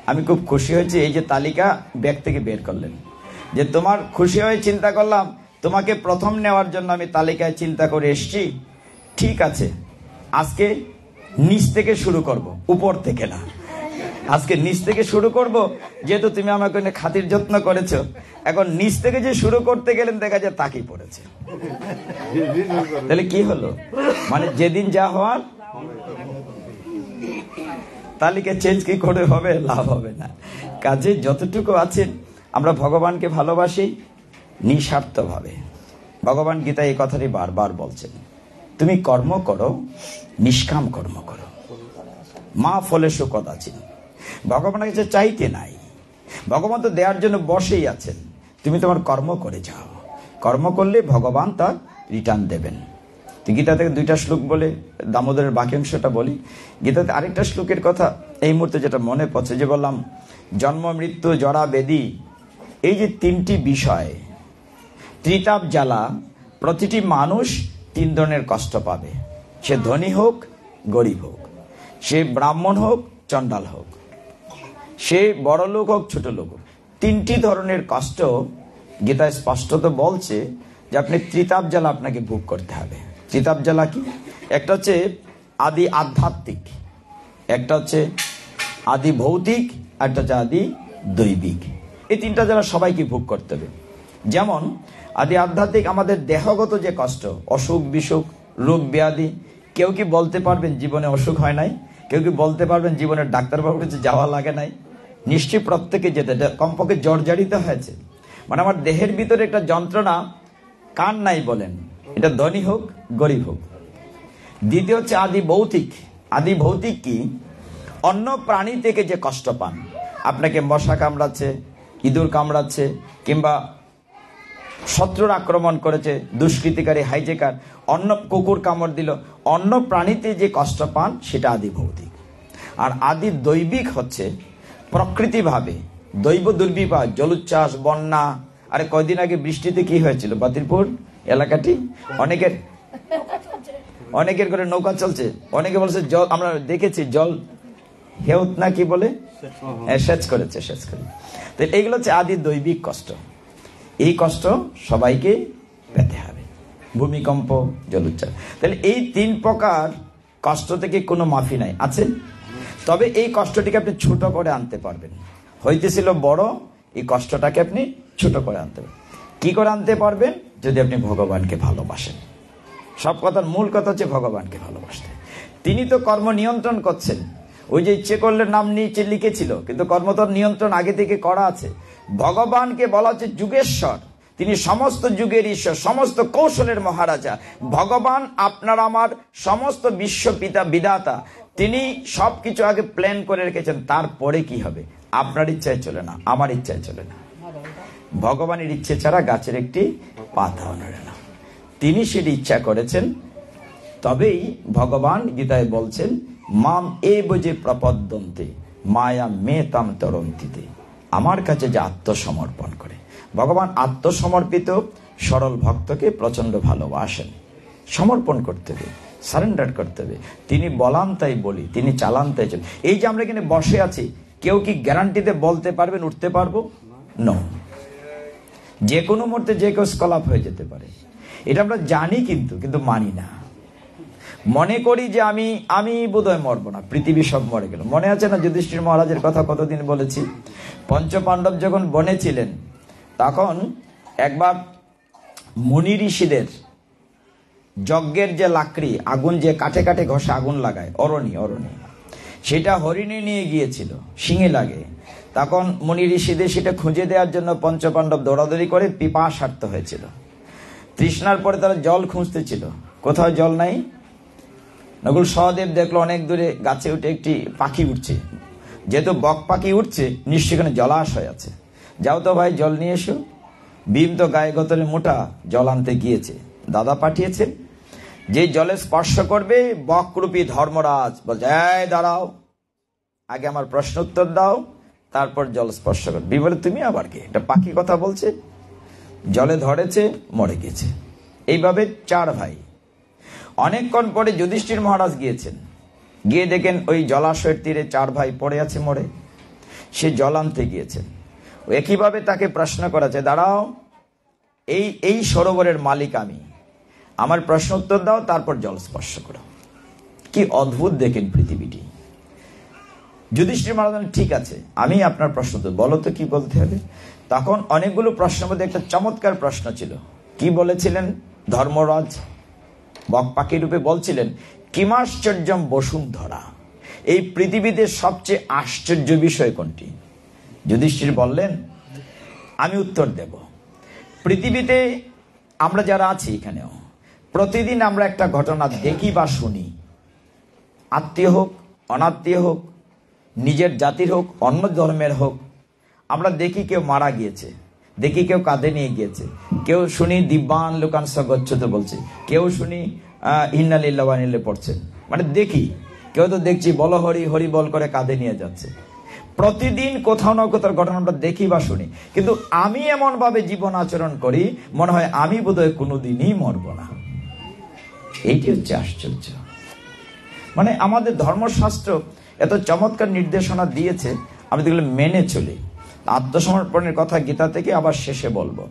আমি খুব খুশি হয়েছি। এই যে তালিকা ব্যাগ থেকে বের করলেন, যে তোমার খুশি হয়ে চিন্তা করলাম তোমাকে প্রথম নেওয়ার জন্য আমি তালিকায় চিন্তা করে এসেছি। ঠিক আছে, আজকে নিচ থেকে শুরু করব, উপর থেকে না। আজকে নিচ থেকে শুরু করব, যেহেতু তুমি আমাকে খাতির যত্ন করেছো। এখন নিচ থেকে যে শুরু করতে গেলেন দেখা যায় তাকেই পড়েছে। তাহলে কি হলো, মানে যেদিন যা হওয়ার তালিকা চেঞ্জ কি করে হবে, লাভ হবে না। কাজে যতটুকু আছেন আমরা ভগবানকে ভালোবাসি নিঃস্বার্থভাবে। ভগবান গীতা এই কথাটি বারবার বলছেন, তুমি কর্ম করো, নিষ্কাম কর্ম করো, মা ফলেষু কদাচিৎ। ভগবানের কাছে চাইতে নাই, ভগবান তো দেওয়ার জন্য বসেই আছেন। তুমি তোমার কর্ম করে যাও, কর্ম করলে ভগবান তার রিটার্ন দেবেন। গীতা থেকে 2টা শ্লোক বলে দামোদরের বাকি অংশটা বলি। গীতাতে আরেকটা শ্লোকের কথা এই মুহূর্তে যেটা মনে পড়ছে, যে বললাম জন্ম মৃত্যু জরা ব্যাধি, এই যে 3টি বিষয়, ত্রিতাপ জ্বালা, প্রতিটি মানুষ 3 ধরনের কষ্ট পাবে। সে ধনী হোক, গরিব হোক, সে ব্রাহ্মণ হোক, চণ্ডাল হোক, সে বড় লোক হোক, ছোট লোক হোক, 3টি ধরনের কষ্ট গীতায় স্পষ্টত বলছে যে আপনি ত্রিতাপ জ্বালা আপনাকে ভোগ করতে হবে। ত্রিতাপ জ্বালা কি? একটা হচ্ছে আদি আধ্যাত্মিক, একটা হচ্ছে আদি ভৌতিক, একটা হচ্ছে আদি দৈবিক। এই 3টা জ্বালা সবাইকে ভোগ করতে হবে। যেমন আদি আধ্যাত্মিক, আমাদের দেহগত যে কষ্ট, অসুখ বিসুখ, রোগ ব্যাধি। কেউ কি বলতে পারবেন জীবনে অসুখ হয় নাই? কেউ কি বলতে পারবেন জীবনের ডাক্তারবাবুর কাছে যাওয়া লাগে নাই? নিশ্চয়ই প্রত্যেকে যেতে, কমপক্ষে জর্জরিত হয়েছে। মানে আমার দেহের ভিতরে একটা যন্ত্রণা, কার নাই বলেন, এটা ধনী হোক গরিব হোক। দ্বিতীয় হচ্ছে আদি ভৌতিক। আদি ভৌতিক কি? অন্য প্রাণী থেকে যে কষ্ট পান, আপনাকে মশা কামড়াচ্ছে, ইঁদুর কামড়াচ্ছে, কিংবা শত্রুর আক্রমণ করেছে, দুষ্কৃতিকারী হাইজেকার, অন্য কুকুর কামড় দিল, অন্য প্রাণীতে যে কষ্ট পান সেটা আদি ভৌতিক। আর আদি দৈবিক হচ্ছে প্রকৃতিভাবে দৈব দুর্বিপাক, জলোচ্ছ্বাস, বন্যা। আরে কয়দিন আগে বৃষ্টিতে কি হয়েছিল বাতিরপুর এলাকাটি, অনেকের করে নৌকা চলছে, অনেকে বলছে জল, আমরা দেখেছি জল হেউত না কি বলে, সেচ করেছে, সেচ করে। তো এইগুলো হচ্ছে আদি দৈবিক কষ্ট। এই কষ্ট সবাইকে পেতে হবে, ভূমিকম্প, জলোচ্ছ্বাস। তাহলে এই 3 প্রকার কষ্ট থেকে কোনো মাফি নাই, আছে। তবে এই কষ্টটিকে আপনি ছোট করে আনতে পারবেন। হইতেছিল বড়, এই কষ্টটাকে আপনি ছোট করে আনতে পারবেন। কি করে আনতে পারবেন? যদি আপনি ভগবানকে ভালোবাসেন। সব কথার মূল কথা হচ্ছে ভগবানকে ভালোবাসতে। তিনি তো কর্ম নিয়ন্ত্রণ করছেন। ওই যে ইচ্ছে করলে নাম নিচে লিখেছিল, কিন্তু কর্মতর নিয়ন্ত্রণ আগে থেকে করা আছে। ভগবানকে বলা হচ্ছে যুগেশ্বর, তিনি সমস্ত যুগের ঈশ্বর, সমস্ত কৌশলের মহারাজা। ভগবান আপনার আমার সমস্ত বিশ্ব পিতা বিধাতা, তিনি সবকিছু আগে প্ল্যান করে রেখেছেন। তারপরে কি হবে? আপনার ইচ্ছায় চলে না, আমার ইচ্ছায় চলে না। ভগবানের ইচ্ছে ছাড়া গাছের একটি পাতাও নড়ে না। তিনি সেটি ইচ্ছা করেছেন, তবেই ভগবান গীতায় বলছেন মাম এব যে প্রপদ্যন্তে মায়া মে তাম তরন্তিতে। আমার কাছে যে আত্মসমর্পণ করে, ভগবান আত্মসমর্পিত সরল ভক্তকে প্রচন্ড ভালোবাসেন। সমর্পণ করতে হবে, সারেন্ডার করতে হবে। তিনি বলান তাই বলি, তিনি চালান তাই চলি। এই যে আমরা এখানে বসে আছি, কেউ কি গ্যারান্টিতে বলতে পারবেন উঠতে পারবো? নো। যে কোনো মুহূর্তে যে কেউ স্কলাপ হয়ে যেতে পারে, এটা আমরা জানি, কিন্তু মানি না। মনে করি যে আমি বোধহয় মরবো না, পৃথিবী সব মরে গেল। মনে আছে না যুধিষ্ঠির মহারাজের কথা কতদিন বলেছি? পঞ্চপাণ্ডব যখন বনে ছিলেন, তখন একবার মুনি ঋষিদের যজ্ঞের যে লাকড়ি, আগুন যে কাঠে কাঠে ঘষে আগুন লাগায়, অরণি, সেটা হরিণী নিয়ে গিয়েছিল, শিঙে লাগে। তখন মুনি ঋষিদের সেটা খুঁজে দেওয়ার জন্য পঞ্চপাণ্ডব দৌড়াদৌড়ি করে পিপাসার্ত হয়েছিল। তৃষ্ণার পরে তারা জল খুঁজতেছিল, কোথাও জল নাই। নকুল সহদেব দেখলো অনেক দূরে গাছে উঠে একটি পাখি উঠছে। যেহেতু বক পাখি উঠছে, নিশ্চয়ই এখানে জলাশয় আছে, যাও তো ভাই জল নিয়ে এসো। ভীম তো গায়ে গতরে মোটা, জল আনতে গিয়েছে। দাদা পাঠিয়েছেন, যে জলে স্পর্শ করবে বকরূপী ধর্মরাজ বলছে, এই দাঁড়াও, আগে আমার প্রশ্ন উত্তর দাও, তারপর জল স্পর্শ কর। ভীম বলে, তুমি আবার কি, এটা পাখি কথা বলছে। জলে ধরেছে, মরে গেছে। এইভাবে 4 ভাই। অনেকক্ষণ পরে যুধিষ্ঠির মহারাজ গিয়েছেন, গিয়ে দেখেন ওই জলাশয়ের তীরে 4 ভাই পড়ে আছে মরে। সে জল আনতে গিয়েছেন। একইভাবে তাকে প্রশ্ন করেছে, দাঁড়াও, এই সরোবরের মালিক আমি, আমার প্রশ্ন উত্তর দাও, তারপর জল স্পর্শ করো। কি অদ্ভুত দেখেন পৃথিবীটি। যুধিষ্ঠির মহারাজ বলেন, ঠিক আছে, আমি আপনার প্রশ্ন উত্তর, বলো তো কি বলতে হবে। তখন অনেকগুলো প্রশ্নের মধ্যে একটা চমৎকার প্রশ্ন ছিল। কি বলেছিলেন ধর্মরাজ? বক পাখি রূপে বলছিলেন, কিমাশ্চর্যম বসুন্ধরা, এই পৃথিবীতে সবচেয়ে আশ্চর্য বিষয় কোনটি? যুধিষ্ঠির বললেন, আমি উত্তর দেব। পৃথিবীতে আমরা যারা আছি এখানেও প্রতিদিন আমরা একটা ঘটনা দেখি বা শুনি, আত্মীয় হোক, অনাত্মীয় হোক, নিজের জাতির হোক, অন্য ধর্মের হোক, আমরা দেখি কেউ মারা গিয়েছে, দেখি কেউ কাঁধে নিয়ে গিয়েছে, কেউ শুনি দিব্যান লোকান সগচ্ছতে বলছে, কেউ শুনি ইন্না লিল্লাহি ওয়া ইন্না ইলাইহি পড়ছেন। মানে দেখি, কেউ তো দেখছি বল হরি হরি বল করে কাঁধে নিয়ে যাচ্ছে। প্রতিদিন কোথাও না কোথাও ঘটনা আমরা দেখি বা শুনি, কিন্তু আমি এমন ভাবে জীবন আচরণ করি মনে হয় আমি বোধহয় কোনোদিনই মরবো না। এইটি হচ্ছে আশ্চর্য। মানে আমাদের ধর্মশাস্ত্র এত চমৎকার নির্দেশনা দিয়েছে, আমি যেগুলো মেনে চলি। আত্মসমর্পণের কথা গীতা থেকে আবার শেষে বলবো।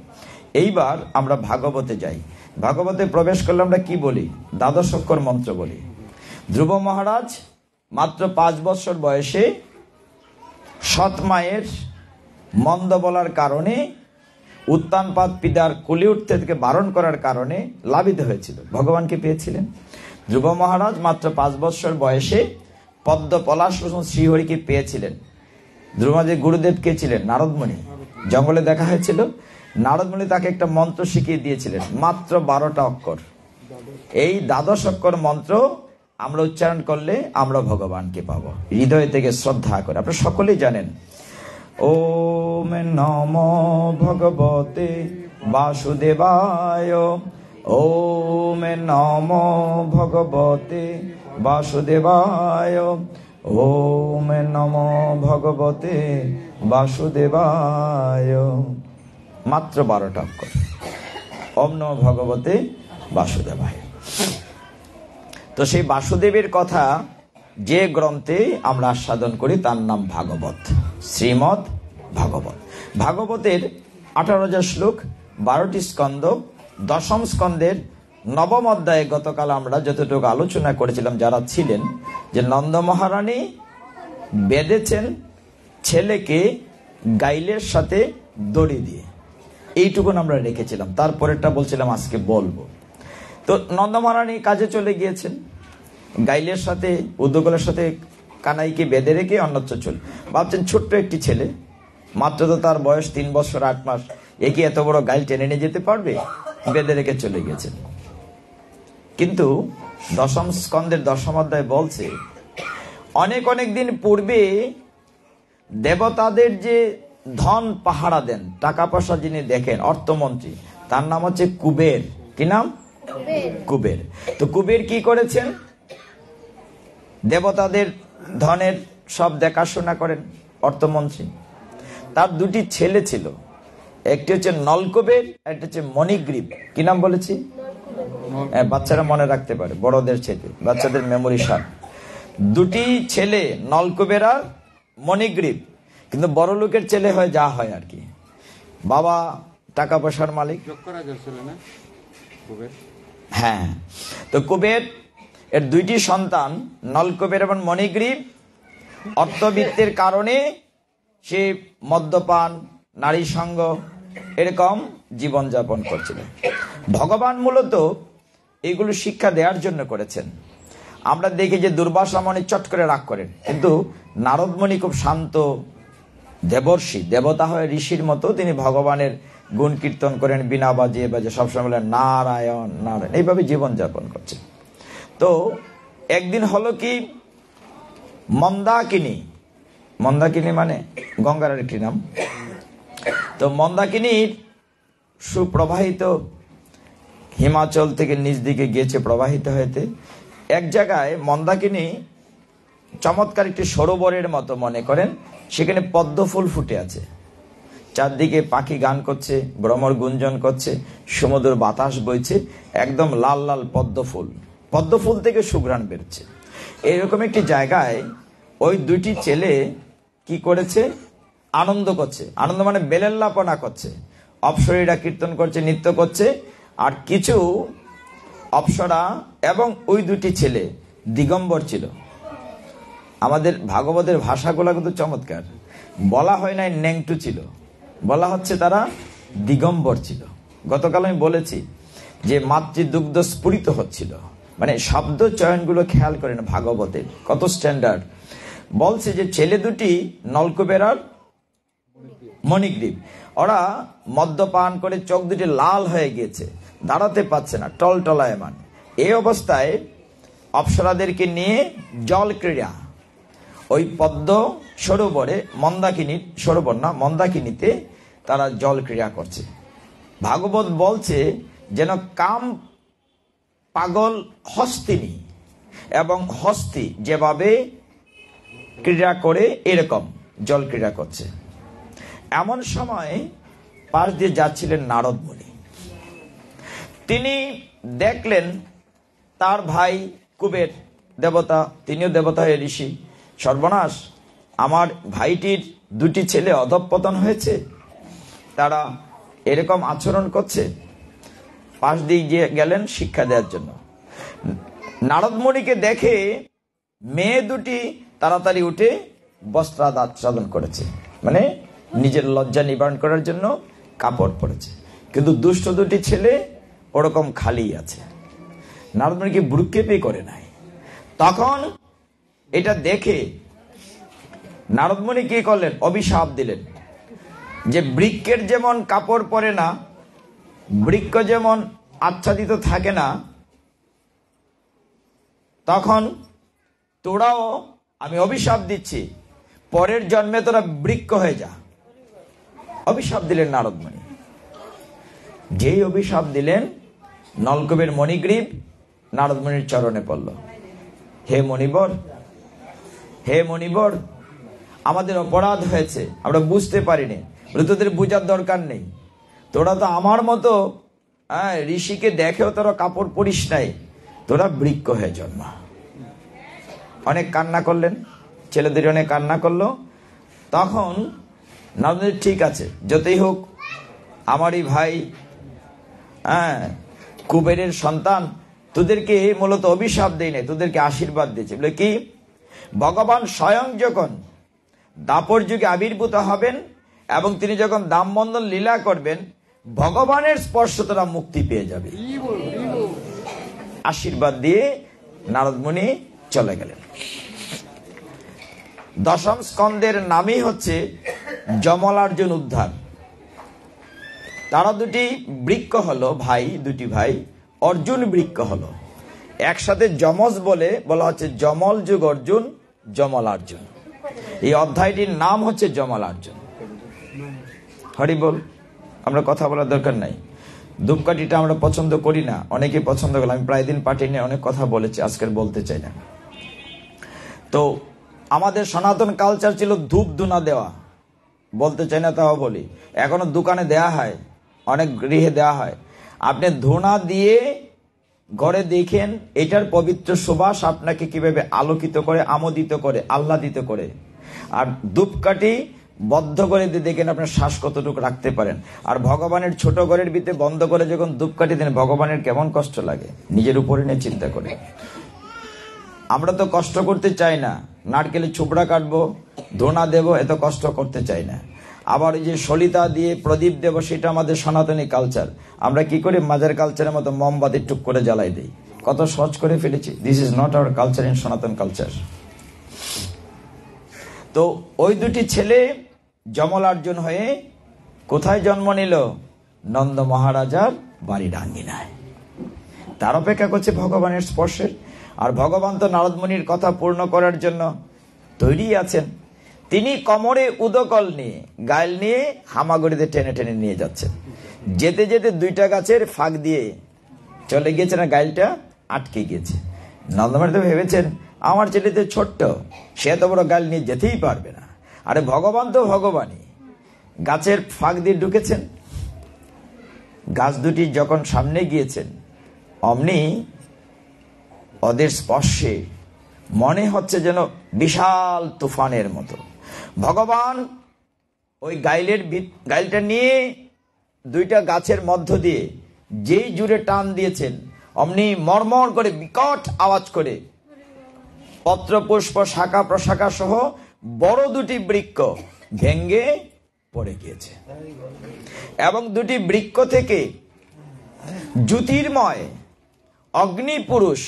এইবার আমরা ভাগবতে যাই। ভাগবতে প্রবেশ করলে আমরা কি বলি? দ্বাদশ অক্ষর মন্ত্র বলি। ধ্রুব মহারাজ মাত্র 5 বছর বয়সে সৎ মায়ের মন্দ বলার কারণে, উত্তানপাদ পিতার কোলে উঠতে থেকে বারণ করার কারণে লাভিত হয়েছিল, ভগবানকে পেয়েছিলেন। ধ্রুব মহারাজ মাত্র 5 বছর বয়সে পদ্ম পলাশ শ্রীহরিকে পেয়েছিলেন। ধ্রুবদের গুরুদেব কে ছিলেন? নারদমণি। জঙ্গলে দেখা হয়েছিল, নারদমণি তাকে একটা মন্ত্র শিখিয়ে দিয়েছিলেন, মাত্র 12টা অক্ষর। এই দ্বাদশ অক্ষর মন্ত্র আমরা উচ্চারণ করলে আমরা ভগবানকে পাবো, হৃদয় থেকে শ্রদ্ধা করে। আপনারা সকলেই জানেন, ওম নমো ভগবতে বাসুদেবায়, ওম নমো ভগবতে বাসুদেবায়, ওম নমো ভগবতে বাসুদেবায়। মাত্র 12টা অক্ষর। ওম নমো ভগবতে বাসুদেবায়। তো সেই বাসুদেবের কথা যে গ্রন্থে আমরা আস্বাদন করি তার নাম ভাগবত, শ্রীমদ ভাগবত। ভাগবতের 18,000 শ্লোক, 12টি স্কন্ধ। 10ম স্কন্ধের 9ম অধ্যায়ে গতকাল আমরা যতটুকু আলোচনা করেছিলাম যারা ছিলেন, যে নন্দ মহারানী বেঁধেছেন ছেলেকে গাইলের সাথে দড়ি দিয়ে, এইটুকুন আমরা রেখেছিলাম। তারপরেরটা বলছিলাম আজকে বলবো। তো নন্দ মহারানী কাজে চলে গিয়েছেন, গাইলের সাথে উদ্যোগলের সাথে কানাইকে বেঁধে রেখে অন্যত্র চলে। ভাবছেন ছোট্ট একটি ছেলে, মাত্র তো তার বয়স 3 বছর 8 মাস, একে এত বড় গাইল টেনে নিয়ে যেতে পারবে? বেঁধে রেখে চলে গেছেন। কিন্তু 10ম স্কন্ধের 10ম অধ্যায় বলছে, অনেক দিন পূর্বে দেবতাদের যে ধন পাহারা দেন, টাকা পয়সা যিনি দেখেন, অর্থমন্ত্রী, তার নাম হচ্ছে কুবের। কি নাম? কুবের। তো কুবের কি করেছেন? দেবতাদের ধনের সব দেখাশোনা করেন, অর্থমন্ত্রী। তার 2টি ছেলে ছিল, একটি হচ্ছে নলকুবের, একটা হচ্ছে মণিগ্রীব। কি নাম বলেছি? বাচ্চারা মনে রাখতে পারে, বড়দের ছেলে, বাচ্চাদের মেমোরি শার্প। 2টি ছেলে, নলকুবের আর মণিগ্রীব। কিন্তু বড় লোকের ছেলে হয় যা হয় আর কি, বাবা টাকা পয়সার মালিক। হ্যাঁ, তো কুবের এর 2টি সন্তান নলকুবের এবং মণিগ্রীব অর্থবিত্তের কারণে সে মদ্যপান, নারী সঙ্গ, এরকম জীবনযাপন করছিলেন। ভগবান মূলত এইগুলো শিক্ষা দেওয়ার জন্য করেছেন। আমরা দেখি যে দুর্বাসা মণি চট করে রাগ করেন, কিন্তু নারদমণি খুব শান্ত দেবর্ষি, দেবতা হয়ে ঋষির মতো তিনি ভগবানের গুণ কীর্তন করেন, বিনা বাজিয়ে সবসময় বলেন নারায়ণ নারায়ণ, এইভাবে জীবনযাপন করছেন। তো একদিন হলো কি, মন্দাকিনী, মন্দাকিনী মানে গঙ্গার একটি নাম। তো মন্দাকিনীর সুপ্রবাহিত হিমাচল থেকে নিচ দিকে গিয়েছে প্রবাহিত হইতে। এক জায়গায় মন্দাকিনী চমৎকার একটি সরোবরের মতো মনে করেন, সেখানে পদ্ম ফুল ফুটে আছে, চারদিকে পাখি গান করছে, ভ্রমর গুঞ্জন করছে, সমুদ্র বাতাস বইছে, একদম লাল লাল পদ্ম ফুল থেকে সুঘ্রাণ বেরোচ্ছে। এরকম একটি জায়গায় ওই দুটি ছেলে কি করেছে? আনন্দ করছে। আনন্দ মানে বেলেল্লাপনা করছে। অপ্সরীরা কীর্তন করছে, নৃত্য করছে, আর কিছু অপ্সরা এবং ওই দুটি ছেলে দিগম্বর ছিল। আমাদের ভাগবতের ভাষাগুলো কিন্তু চমৎকার। বলা হয় নাই ন্যাংটু ছিল, বলা হচ্ছে তারা দিগম্বর ছিল। গতকাল আমি বলেছি যে মাতৃদুগ্ধ স্ফুরিত হচ্ছিল, মানে শব্দ চয়নগুলো খেয়াল করেন ভাগবতে কত স্ট্যান্ডার্ড। বলছে যে ছেলে দুটি নলকূপের আর মণিগ্রীব, ওরা মদ্যপান করে চোখ দুটি লাল হয়ে গিয়েছে, দাঁড়াতে পারছে না, টলটলায়মান। এই অবস্থায় অপ্সরাদেরকে নিয়ে জল ক্রীড়া ওই পদ্ম সরোবরে, মন্দাকিনী সরোবর না, মন্দাকিনীতে তারা জল ক্রীড়া করছে। ভাগবত বলছে যেন কাম পাগল হস্তিনী এবং হস্তি যেভাবে ক্রীড়া করে এরকম জল ক্রীড়া করছে। এমন সময় পাশ দিয়ে যাচ্ছিলেন নারদ মুনি। তিনি দেখলেন তার ভাই কুবের দেবতা, তিনিও দেবতা হয়ে ঋষি, সর্বনাশ, আমার ভাইটির দুটি ছেলে অধঃপতন হয়েছে, তারা এরকম আচরণ করছে। পাশ দিয়ে গিয়ে গেলেন শিক্ষা দেওয়ার জন্য। নারদ মুনিকে দেখে মেয়ে দুটি তাড়াতাড়ি উঠে বস্ত্রাচ্ছাদন করেছে, মানে নিজের লজ্জা নিবারণ করার জন্য কাপড় পরেছে, কিন্তু দুষ্ট দুটি ছেলে ওরকম খালি আছে। নারদ মুনিকে ভ্রুক্ষেপই করে নাই। তখন এটা দেখে নারদ মুনি কি করলেন? অভিশাপ দিলেন যে বৃক্ষের যেমন কাপড় পরে না, বৃক্ষ যেমন আচ্ছাদিত থাকে না, তখন তোরাও আমি অভিশাপ দিচ্ছি, পরের জন্মে তোরা বৃক্ষ হয়ে যা। অভিশাপ দিলেন নারদ মুনি। যেই অভিশাপ দিলেন, নলকূপের মণিগ্রীব নারদ মুনির চরণে পড়ল। হে মণিবর, হে মণিবর, আমাদের অপরাধ হয়েছে, আমরা বুঝতে পারিনি, তোদের বুঝার দরকার নেই। তোরা তো আমার মতো ঋষিকে দেখেও তোরা কাপড় পরিস নাই, তোরা বৃক্ষ হয়ে জন্মা। অনেক কান্না করলেন, ছেলেদের অনেক কান্না করলো। তখন নারদ, ঠিক আছে, যতই হোক আমারই ভাই, কুবেরের সন্তান, তোদেরকে মূলত অভিশাপ দেই নাই, তোদেরকে আশীর্বাদ দিয়েছে। বলে কি? ভগবান স্বয়ং যখন দাপর যুগে আবির্ভূত হবেন এবং তিনি যখন দামবন্ধন লীলা করবেন, ভগবানের স্পর্শ তারা মুক্তি পেয়ে যাবে। আশীর্বাদ দিয়ে নারদ মুনি চলে গেলেন। দশম স্কন্ধের নামই হচ্ছে যমলার্জুন উদ্ধার। তারা দুটি বৃক্ষ হলো, ভাই দুটি ভাই, অর্জুন বৃক্ষ হলো। একসাথে যমজ বলে বলা হচ্ছে যমল যুগ অর্জুন, যমলার্জুন। এই অধ্যায়টির নাম হচ্ছে যমলার্জুন। হরি বল। আমরা কথা বলার দরকার নাই। ধূপকাঠিটা আমরা পছন্দ করি না, অনেকে পছন্দ করে। আমি প্রায় দিন পার্টি নিয়ে অনেক কথা বলেছি, আজকের বলতে চাই না। তো আমাদের সনাতন কালচার ছিল ধূপ ধুনা দেওয়া, বলতে চাই না তাও বলি। এখনো দোকানে দেয়া হয়, অনেক গৃহে দেওয়া হয়। আপনি ধুনা দিয়ে ঘরে দেখেন এটার পবিত্র সুবাস আপনাকে কিভাবে আলোকিত করে, আমোদিত করে, আহ্লাদিত করে। আর ধূপকাঠি বদ্ধ করে দিয়ে দেখেন আপনার শ্বাস কতটুকু রাখতে পারেন। আর ভগবানের ছোট ঘরের ভিতরে বন্ধ করে যখন ধূপকাঠি দেন, ভগবানের কেমন কষ্ট লাগে, নিজের উপরে নিয়ে চিন্তা করে। আমরা তো কষ্ট করতে চাই না, নারকেলের ছোবড়া কাটবো, ধোনা দেব, এত কষ্ট করতে চাই না। আবার এই যে সলিতা দিয়ে প্রদীপ দেব, সেটা আমাদের সনাতনী কালচার। আমরা কি করি? মাজার কালচারের মতো মোমবাতি টুক করে জ্বালাই দিই, কত সহজ করে ফেলেছি। This is not our culture in সনাতন কালচার। তো ওই দুটি ছেলে যমলার্জুন হয়ে কোথায় জন্ম নিল? নন্দ মহারাজার বাড়ির আঙ্গিনায়। তার অপেক্ষা করছে ভগবানের স্পর্শের। আর ভগবান তো নারদ মুনির কথা পূর্ণ করার জন্য তৈরি আছেন। তিনি কোমরে উদকল নিয়ে, গাইল নিয়ে হামাগুড়িতে টেনে টেনে নিয়ে যাচ্ছেন। যেতে যেতে দুইটা গাছের ফাঁক দিয়ে চলে গিয়েছে, না গাইলটা আটকে গিয়েছে। নন্দমহারাজ তো ভেবেছেন আমার ছেলে তো ছোট্ট, সে এত বড় গাইল নিয়ে যেতেই পারবে না। আরে ভগবান তো ভগবানই, গাছের ফাঁক দিয়ে ঢুকেছেন। গাছ দুটি যখন সামনে গিয়েছেন, অমনি ওদের স্পর্শে মনে হচ্ছে যেন বিশাল তুফানের মতো। ভগবান ওই গাইলটা নিয়ে দুইটা গাছের মধ্য দিয়ে যেই জুড়ে টান দিয়েছেন, অমনি মর্মর করে বিকট আওয়াজ করে পত্র পুষ্প শাখা প্রশাখা সহ বড় দুটি বৃক্ষ ভেঙ্গে পড়ে গিয়েছে, এবং দুটি বৃক্ষ থেকে জ্যোতির্ময় অগ্নি পুরুষ,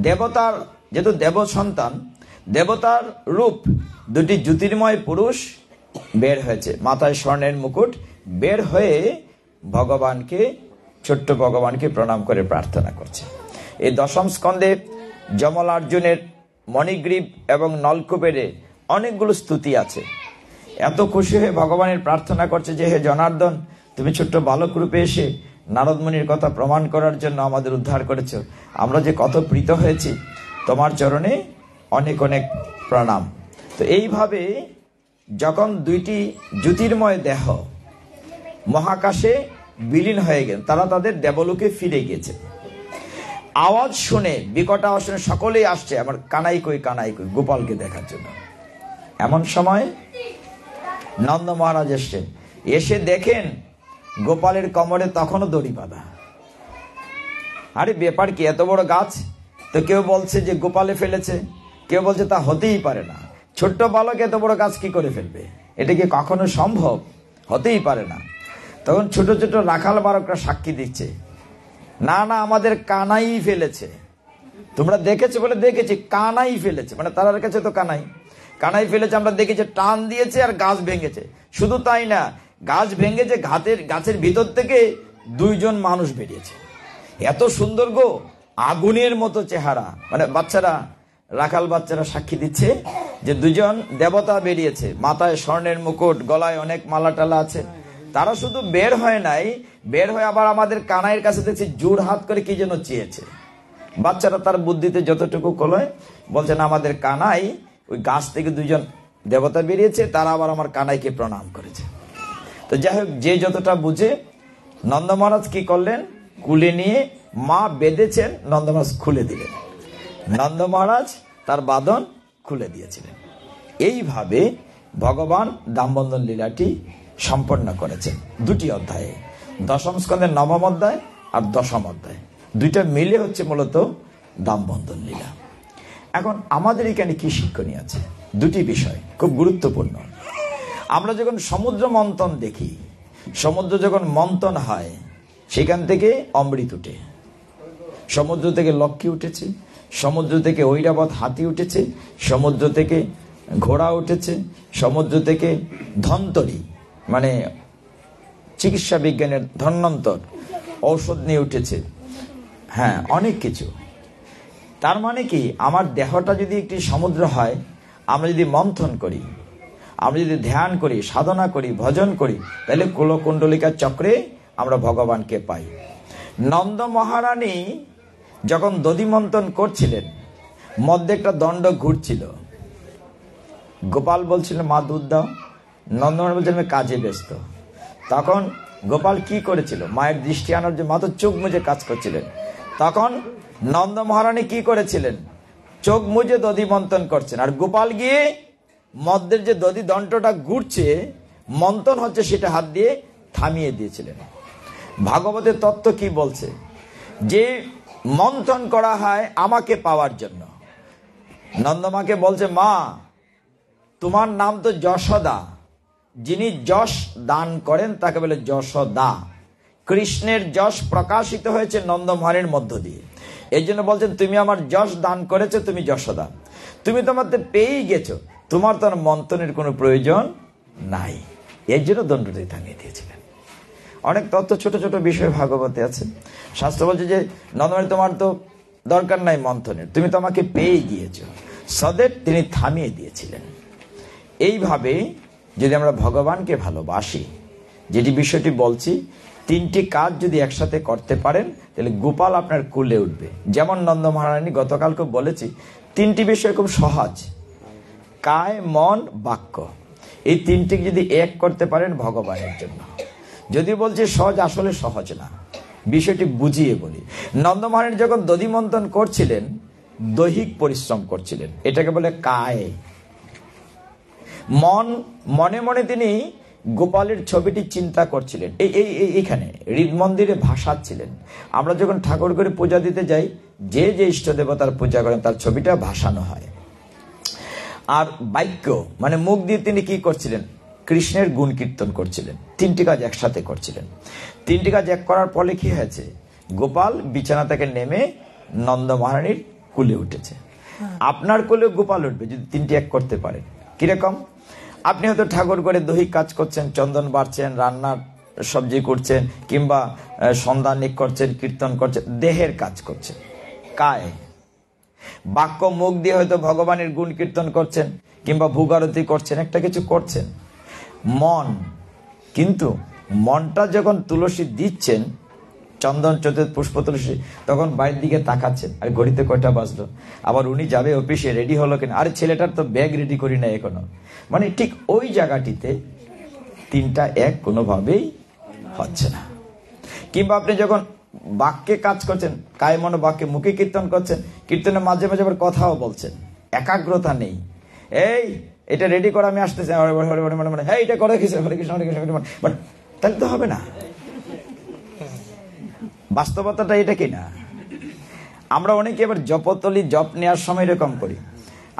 দেবতার, যেহেতু দেব সন্তান, দেবতার রূপ দুটি জ্যোতির্ময় পুরুষ বের হয়েছে, মাথায় স্বর্ণের মুকুট, বের হয়ে ভগবানকে, ছোট্ট ভগবানকে প্রণাম করে প্রার্থনা করছে। এই দশম স্কন্ধে যমলার্জুনের মণিগ্রীব এবং নলকূপের অনেকগুলো স্তুতি আছে। এত খুশি হয়ে ভগবানের প্রার্থনা করছে যে, হে জনার্দন, তুমি ছোট্ট বালক রূপে এসে নারদমুনির কথা প্রমাণ করার জন্য আমাদের উদ্ধার করেছ। আমরা যে কত প্রীত হয়েছি, তোমার চরণে অনেক অনেক প্রণাম। তো এইভাবে যখন দুইটি জ্যোতির্ময় দেহ মহাকাশে বিলীন হয়ে গেল, তারা তাদের দেবলোকে ফিরে গিয়েছে। আওয়াজ শুনে, বিকট আওয়াজ শুনে সকলেই আসছে আমার কানাই কই, কানাই কই, গোপালকে দেখার জন্য। এমন সময় নন্দ মহারাজ এসছেন, এসে দেখেন গোপালের কোমরে তখনও দড়ি বাঁধা। আরে ব্যাপার কি, এত বড় গাছ? তো কেউ বলছে যে গোপালে ফেলেছে, কেউ বলছে তা হতেই পারে না, ছোট্ট বালক এত বড় গাছ কি করে ফেলবে, এটা কি কখনো সম্ভব? হতেই পারে না। তখন ছোট ছোট রাখাল বালকরা সাক্ষী দিচ্ছে, না না, আমাদের কানাই ফেলেছে। তোমরা দেখেছো বলে দেখেছি, কানাই ফেলেছে, মানে তার কাছে তো কানাই ফেলেছে, আমরা দেখেছি, টান দিয়েছে আর গাছ ভেঙেছে। শুধু তাই না, গাছ ভেঙেছে, গাছের ভিতর থেকে দুইজন মানুষ বেরিয়েছে, এত সুন্দর গো, আগুনের মতো চেহারা। মানে বাচ্চারা, রাখাল বাচ্চারা সাক্ষী দিচ্ছে যে দুজন দেবতা বেরিয়েছে, মাথায় স্বর্ণের মুকুট, গলায় অনেক মালা টালা আছে। তারা শুধু বের হয় নাই, বের হয়ে আবার আমাদের কানাইয়ের কাছে দেখছি জোর হাত করে কি যেন চেয়েছে। বাচ্চারা তার বুদ্ধিতে যতটুকু কলয় বলছেন, আমাদের কানাই, ওই গাছ থেকে দুজন দেবতা বেরিয়েছে, তারা আবার আমার কানাইকে প্রণাম করেছে। তো যাই হোক, যে যতটা বুঝে, নন্দ মহারাজ কি করলেন, কুলে নিয়ে মা বেঁধেছেন, নন্দ মহারাজ খুলে দিলেন। নন্দ মহারাজ তার বাঁধন খুলে দিয়েছিলেন। এইভাবে ভগবান দামবন্ধন লীলাটি সম্পন্ন করেছেন দুটি অধ্যায়ে, দশম স্কন্ধের নবম অধ্যায় আর দশম অধ্যায়, দুইটা মিলে হচ্ছে মূলত দামবন্ধন লীলা। এখন আমাদের এখানে কি শিক্ষণীয় আছে? দুটি বিষয় খুব গুরুত্বপূর্ণ। আমরা যখন সমুদ্র মন্থন দেখি, সমুদ্র যখন মন্থন হয়, সেখান থেকে অমৃত উঠে, সমুদ্র থেকে লক্ষ্মী উঠেছে, সমুদ্র থেকে ঐরাবত হাতি উঠেছে, সমুদ্র থেকে ঘোড়া উঠেছে, সমুদ্র থেকে ধন্বন্তরী মানে চিকিৎসা বিজ্ঞানের ধন্বন্তর ঔষধ নিয়ে উঠেছে, হ্যাঁ, অনেক কিছু। তার মানে কি, আমার দেহটা যদি একটি সমুদ্র হয়, আমরা যদি মন্থন করি, আমরা যদি ধ্যান করি, সাধনা করি, ভজন করি, তাহলে কুলকুণ্ডলিকার চক্রে আমরা ভগবানকে পাই। নন্দ মহারানী যখন দধি মন্থন করছিলেন, মধ্যে একটা দণ্ড ঘুরছিল, গোপাল বলছিল মা দুধ দাও, নন্দ মহারাজ বলছেন আমি কাজে ব্যস্ত। তখন গোপাল কি করেছিল, মায়ের দৃষ্টি আনার জন্য, মা তো চোখ মুজে কাজ করছিলেন। তখন নন্দ মহারানী কি করেছিলেন, চোখ মুজে দধি মন্থন করছেন, আর গোপাল গিয়ে মধ্যের যে দধি দণ্ডটা ঘুরছে, মন্থন হচ্ছে, সেটা হাত দিয়ে থামিয়ে দিয়েছিলেন। ভাগবতের তত্ত্ব কি বলছে, যে মন্থন করা হয় আমাকে পাওয়ার জন্য। নন্দমাকে বলছে, মা তোমার নাম তো যশোদা, যিনি যশ দান করেন তাকে বলে যশোদা। কৃষ্ণের যশ প্রকাশিত হয়েছে নন্দমহারের মধ্য দিয়ে, এই জন্য বলছেন তুমি আমার যশ দান করেছো, তুমি যশোদা, তুমি তোমার পেয়েই গেছো, তোমার তো মন্থনের কোনো প্রয়োজন নাই। এর জন্য দণ্ডটি থামিয়ে দিয়েছিলেন। অনেক তথ্য, ছোট ছোট বিষয় ভাগবতে আছে। শাস্ত্র বলছে যে নন্দমহারাজ তোমার তো দরকার নাই মন্থনের, তুমি তো আমাকে পেয়ে গিয়েছো, সদেব তিনি থামিয়ে দিয়েছিলেন। এইভাবে যদি আমরা ভগবানকে ভালোবাসি, যেটি বিষয়টি বলছি, 3টি কাজ যদি একসাথে করতে পারেন তাহলে গোপাল আপনার কুলে উঠবে। যেমন নন্দ মহারানী গতকালকে বলেছি, 3টি বিষয় খুব সহজ, কায়, মন, বাক্য। এই 3টি যদি এক করতে পারেন ভগবানের জন্য। যদি বলছি সহজ, আসলে সহজ না, বিষয়টি বুঝিয়ে বলি। নন্দ মহারানী যখন দধি মন্থন করছিলেন, দৈহিক পরিশ্রম করছিলেন, এটাকে বলে কায়। মনে মনে তিনি গোপালের ছবিটি চিন্তা করছিলেন, এইখানে হৃদ মন্দিরে ভাসাচ্ছিলেন। আমরা যখন ঠাকুর করে পূজা দিতে যাই, যে যে ইষ্ট দেবতার পূজা করেন তার ছবিটা ভাসানো হয়। আর বাক্য মানে মুখ দিয়ে তিনি কি করছিলেন, কৃষ্ণের গুণ কীর্তন করছিলেন। 3টি কাজ একসাথে করছিলেন। 3টি কাজ এক করার ফলে কি হয়েছে, গোপাল বিছানা থেকে নেমে নন্দ মহারানীর কুলে উঠেছে। আপনার কোলে গোপাল উঠবে যদি 3টি এক করতে পারেন। কিরকম, আপনি হয়তো ঠাকুর করে দৈহিক কাজ করছেন, চন্দন বাড়ছেন, রান্নার সবজি করছেন, কিংবা সন্ধানিক করছেন, কীর্তন করছেন, দেহের কাজ করছেন কায়। বাক্য, মুখ দিয়ে হয়তো ভগবানের গুণ কীর্তন করছেন, কিংবা ভোগারতি করছেন, একটা কিছু করছেন। মন, কিন্তু মনটা যখন তুলসী দিচ্ছেন, চন্দন চতুর্থ পুষ্প তুলসী, তখন বাইরের দিকে তাকাচ্ছেন, আর ঘড়িতে কয়টা বাজলো, আবার উনি যাবে অফিসে, রেডি হলো কিনা, আরে ছেলেটার তো ব্যাগ রেডি করি না এখনো। মানে ঠিক ওই জায়গাটিতে 3টা এক কোনোভাবেই হচ্ছে না। কিংবা আপনি যখন বাক্যে কাজ করছেন, কায় মনো বাক্যে, মুখে কীর্তন করছেন, কীর্তনের মাঝে মাঝে আবার কথাও বলছেন, একাগ্রতা নেই। এই এটা রেডি করা, আমি আসতেছি, হ্যাঁ এটা করে কৃষ্ণ, হরে কৃষ্ণ, হরে কৃষ্ণ, বাট তাহলে তো হবে না। বাস্তবতাটা এটা কি না? আমরা অনেকে এবার জপতলি জপ নেওয়ার সময় এরকম করি।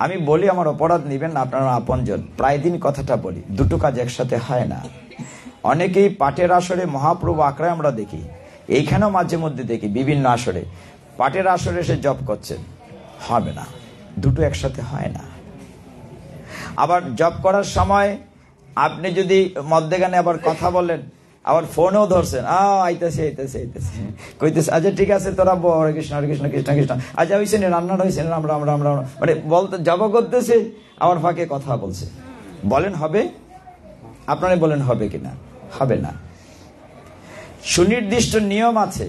আমি বলি, আমার অপরাধ নিবেন না, আপনারা আপনজন, প্রায় দিন কথাটা বলি, 2টো কাজ একসাথে হয় না। অনেকেই পাটের আসরে মহাপ্রভু আঁকড়ায় আমরা দেখি, এইখানেও মাঝে মধ্যে দেখি বিভিন্ন আসরে, পাটের আসরে এসে জপ করছেন, হবে না, 2টো একসাথে হয় না। আবার জপ করার সময় আপনি যদি মধ্যেখানে আবার কথা বলেন, আবার ফোনেও ধরছেন, আইতেছে কইতেছে, আচ্ছা ঠিক আছে তোরা হরে কৃষ্ণ হরে কৃষ্ণ কৃষ্ণ কৃষ্ণ, আচ্ছা হয়েছে রান্নাটা হয়েছে, আমরা মানে বলতে জপ করতেছে, আবার ফাঁকে কথা বলছে। বলেন হবে? আপনারা বলেন হবে কিনা? হবে না। সুনির্দিষ্ট নিয়ম আছে।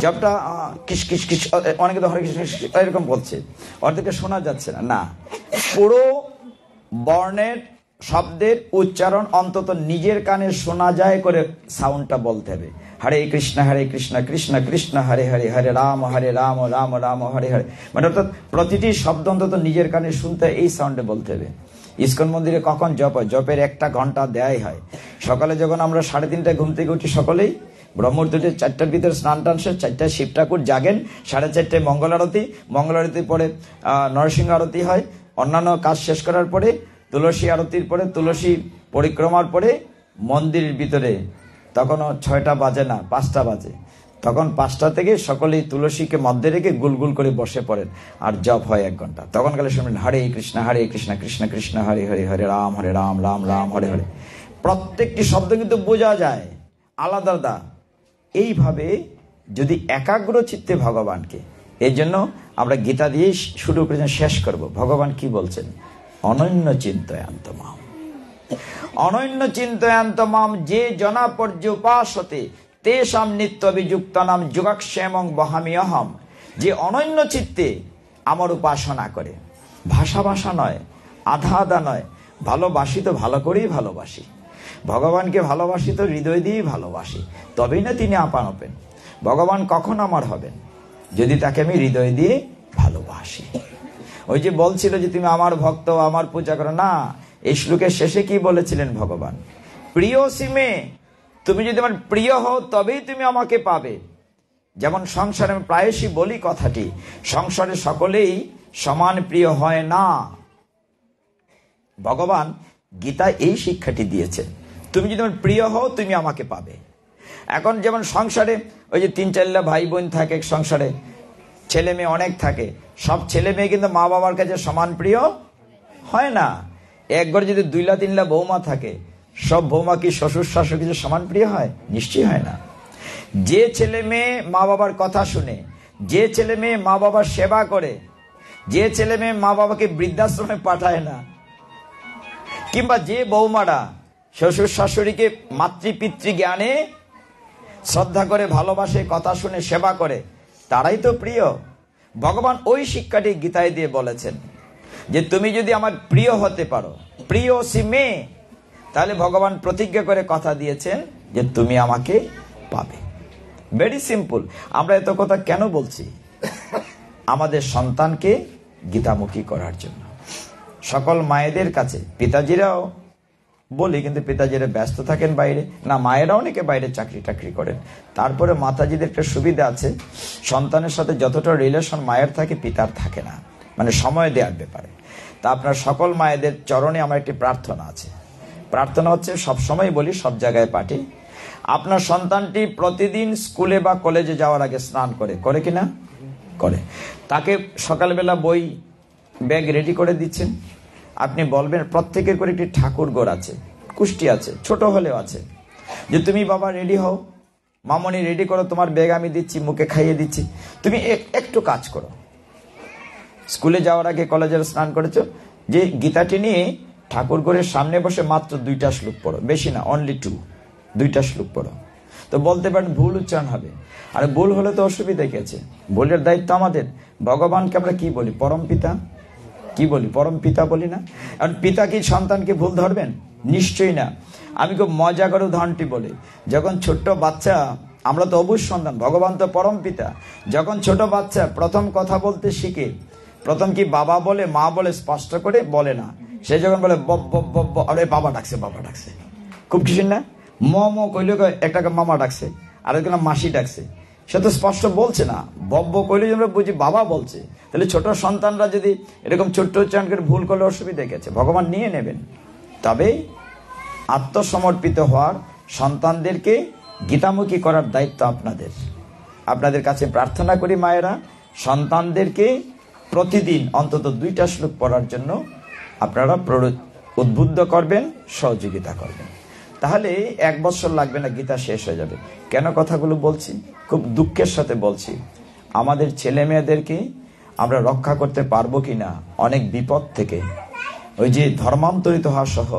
জপটা কিস কিস কিস, অনেকে তো হরে কৃষ্ণ এরকম বলছে, অর্ধেকে শোনা যাচ্ছে না। পুরো বর্ণের শব্দের উচ্চারণ অন্তত নিজের কানে শোনা যায় করে সাউন্ডটা বলতে হবে। হরে কৃষ্ণ কৃষ্ণ কৃষ্ণ হরে হরে, হরে রাম রাম রাম হরে হরে, মানে অর্থাৎ প্রতিটি শব্দ অন্তত নিজের কানে শুনতে, এই সাউন্ডে বলতে হবে। ইস্কন মন্দিরে কখন জপ হয়? জপের 1 ঘন্টা দেয়াই হয়। সকালে যখন আমরা 3:30টায় ঘুম থেকে উঠি, সকলেই ব্রহ্মুহূর্তে 4টার ভিতরে স্নান টান শেষ, 4টায় শিব ঠাকুর জাগেন, 4:30টায় মঙ্গল আরতি পরে নরসিংহ আরতি হয়, অন্যান্য কাজ শেষ করার পরে তুলসী আরতির পরে, তুলসী পরিক্রমার পরে মন্দিরের ভিতরে তখনও 6টা বাজে না, 5টা বাজে, তখন 5টা থেকে সকলেই তুলসীকে মধ্যে রেখে গুলগুল করে বসে পড়েন, আর জপ হয় 1 ঘন্টা। তখন কালে শুনবেন হরে কৃষ্ণ কৃষ্ণ কৃষ্ণ হরে হরে, হরে রাম রাম রাম হরে হরে। প্রত্যেকটি শব্দ কিন্তু বোঝা যায় আলাদা আলাদা। এইভাবে যদি একাগ্র চিত্তে ভগবানকে, এই জন্য আমরা গীতা দিয়ে শুরু করে শেষ করব। ভগবান কি বলছেন? অনন্য চিন্তয়ান্ত মাম, অনন্য চিন্তয়ান্ত মাম যে জনা পর্যুপাসতে তেষাম নিত্য বিযুক্ত নাম যোগাক্ষেমং বহামি অহম। যে অনন্য চিত্তে আমার উপাসনা করে, ভাষা নয়, আধা নয়, ভালোবাসি তো ভালো করেই ভালোবাসি, ভগবানকে ভালোবাসি তো হৃদয় দিয়েই ভালোবাসি, তবেই না তিনি আপান হবেন। ভগবান কখন আমার হবেন? যদি তাকে আমি হৃদয় দিয়ে ভালোবাসি। ওই যে বলছিল যে তুমি আমার ভক্ত, আমার পূজা করো না, এই শ্লোকের শেষে কি বলেছিলেন ভগবান? প্রিয় সিমে, তুমি যদি আমার প্রিয় হও তবেই তুমি আমাকে পাবে। যেমন সংসারে আমি প্রায়শই বলি কথাটি, সংসারে সকলেই সমান প্রিয় হয় না। ভগবান গীতায় এই শিক্ষাটি দিয়েছেন, তুমি যদি আমার প্রিয় হও তুমি আমাকে পাবে। এখন যেমন সংসারে ওই যে 3-4 ভাই বোন থাকে, সংসারে ছেলে মেয়ে অনেক থাকে, সব ছেলে মেয়ে কিন্তু মা বাবার কাছে সমান প্রিয় হয় না। এক ঘরে যদি 2-3 বৌমা থাকে, সব বৌমা কি শ্বশুর শাশুড়ি কাছে সমান প্রিয় হয়? নিশ্চয়ই হয় না। যে ছেলে মেয়ে মা বাবার কথা শুনে, যে ছেলে মেয়ে মা বাবার সেবা করে, যে ছেলে মেয়ে মা বাবাকে বৃদ্ধাশ্রমে পাঠায় না, কিংবা যে বৌমারা শ্বশুর শাশুড়িকে মাতৃপিতৃ জ্ঞানে শ্রদ্ধা করে, ভালোবাসে, কথা শুনে, সেবা করে, তারাই তো প্রিয়। ভগবান ওই শিক্ষাটি গীতায় দিয়ে বলেছেন যে তুমি যদি আমার প্রিয় হতে পারো, প্রিয় সি মে, তাহলে ভগবান প্রতিজ্ঞা করে কথা দিয়েছেন যে তুমি আমাকে পাবে। Very simple. আমরা এত কথা কেন বলছি? আমাদের সন্তানকে গীতামুখী করার জন্য। সকল মায়েদের কাছে, পিতাজিরাও বলি, কিন্তু পিতাজিরা ব্যস্ত থাকেন বাইরে, না মায়েরা অনেকে বাইরে চাকরি টাকরি করেন, তারপরে মাতাজিদের একটা সুবিধা আছে, সন্তানের সাথে যতটা রিলেশন মায়ের থাকে পিতার থাকে না, মানে সময় দেওয়ার ব্যাপারে। তা আপনার সকল মায়েদের চরণে আমার একটি প্রার্থনা আছে। প্রার্থনা হচ্ছে, সবসময় বলি, সব জায়গায় পাঠি, আপনার সন্তানটি প্রতিদিন স্কুলে বা কলেজে যাওয়ার আগে স্নান করে কিনা? করে। তাকে সকালবেলা বই ব্যাগ রেডি করে দিচ্ছেন, আপনি বলবেন, প্রত্যেকের করে একটি ঠাকুর ঘর আছে, কুষ্টি আছে, ছোট হলেও আছে, যে তুমি বাবা রেডি হও, মামনি রেডি করো, তোমার ব্যাগ আমি দিচ্ছি, মুখে খাইয়ে দিচ্ছি, তুমি একটু কাজ করো। স্কুলে যাওয়ার আগে কলেজের স্নান করেছো, যে গীতাটি নিয়ে ঠাকুর ঘরের সামনে বসে মাত্র 2টা শ্লোক পড়ো, বেশি না, অনলি 2টা শ্লোক পড়ো। তো বলতে পারেন ভুল উচ্চারণ হবে, আর ভুল হলে তো অসুবিধা কি আছে? ভুলের দায়িত্ব আমাদের। ভগবানকে আমরা কি বলি? পরম পিতা। কি বলি? পরম পিতা বলি না? আর পিতা কি সন্তানকে ভুল ধরবেন? নিশ্চয়ই না। আমি খুব মজা করে উদাহরণটি বলি, যখন ছোট্ট বাচ্চা, আমরা তো অবুঝ সন্তান, ভগবান তো পরম পিতা, যখন ছোট বাচ্চা প্রথম কথা বলতে শিখে, প্রথম কি বাবা বলে, মা বলে, স্পষ্ট করে বলে না, সে যখন বলে বব বব বব, আরে বাবা ডাকছে, বাবা ডাকছে, খুব কিছু না, ম ম কইলে একটাকে মামা ডাকছে, আর একটা মাসি ডাকছে, সে তো স্পষ্ট বলছে না, বব্ব কইলে আমরা বুঝি বাবা বলছে। তাহলে ছোট সন্তানরা যদি এরকম ছোট্ট উচ্চারণ করে ভুল করলে অসুবিধা গেছে, ভগবান নিয়ে নেবেন। তবে আত্মসমর্পিত হওয়ার, সন্তানদেরকে গীতামুখী করার দায়িত্ব আপনাদের। আপনাদের কাছে প্রার্থনা করি মায়েরা, সন্তানদেরকে প্রতিদিন অন্তত 2টা শ্লোক পড়ার জন্য আপনারা উদ্বুদ্ধ করবেন, সহযোগিতা করবেন। তাহলে 1 বছর লাগবে না, গীতা শেষ হয়ে যাবে। কেন কথাগুলো বলছি? খুব দুঃখের সাথে বলছি, আমাদের ছেলে মেয়েদেরকে আমরা রক্ষা করতে পারবো কিনা অনেক বিপদ থেকে, ওই যে ধর্মান্তরিত হওয়া সহ,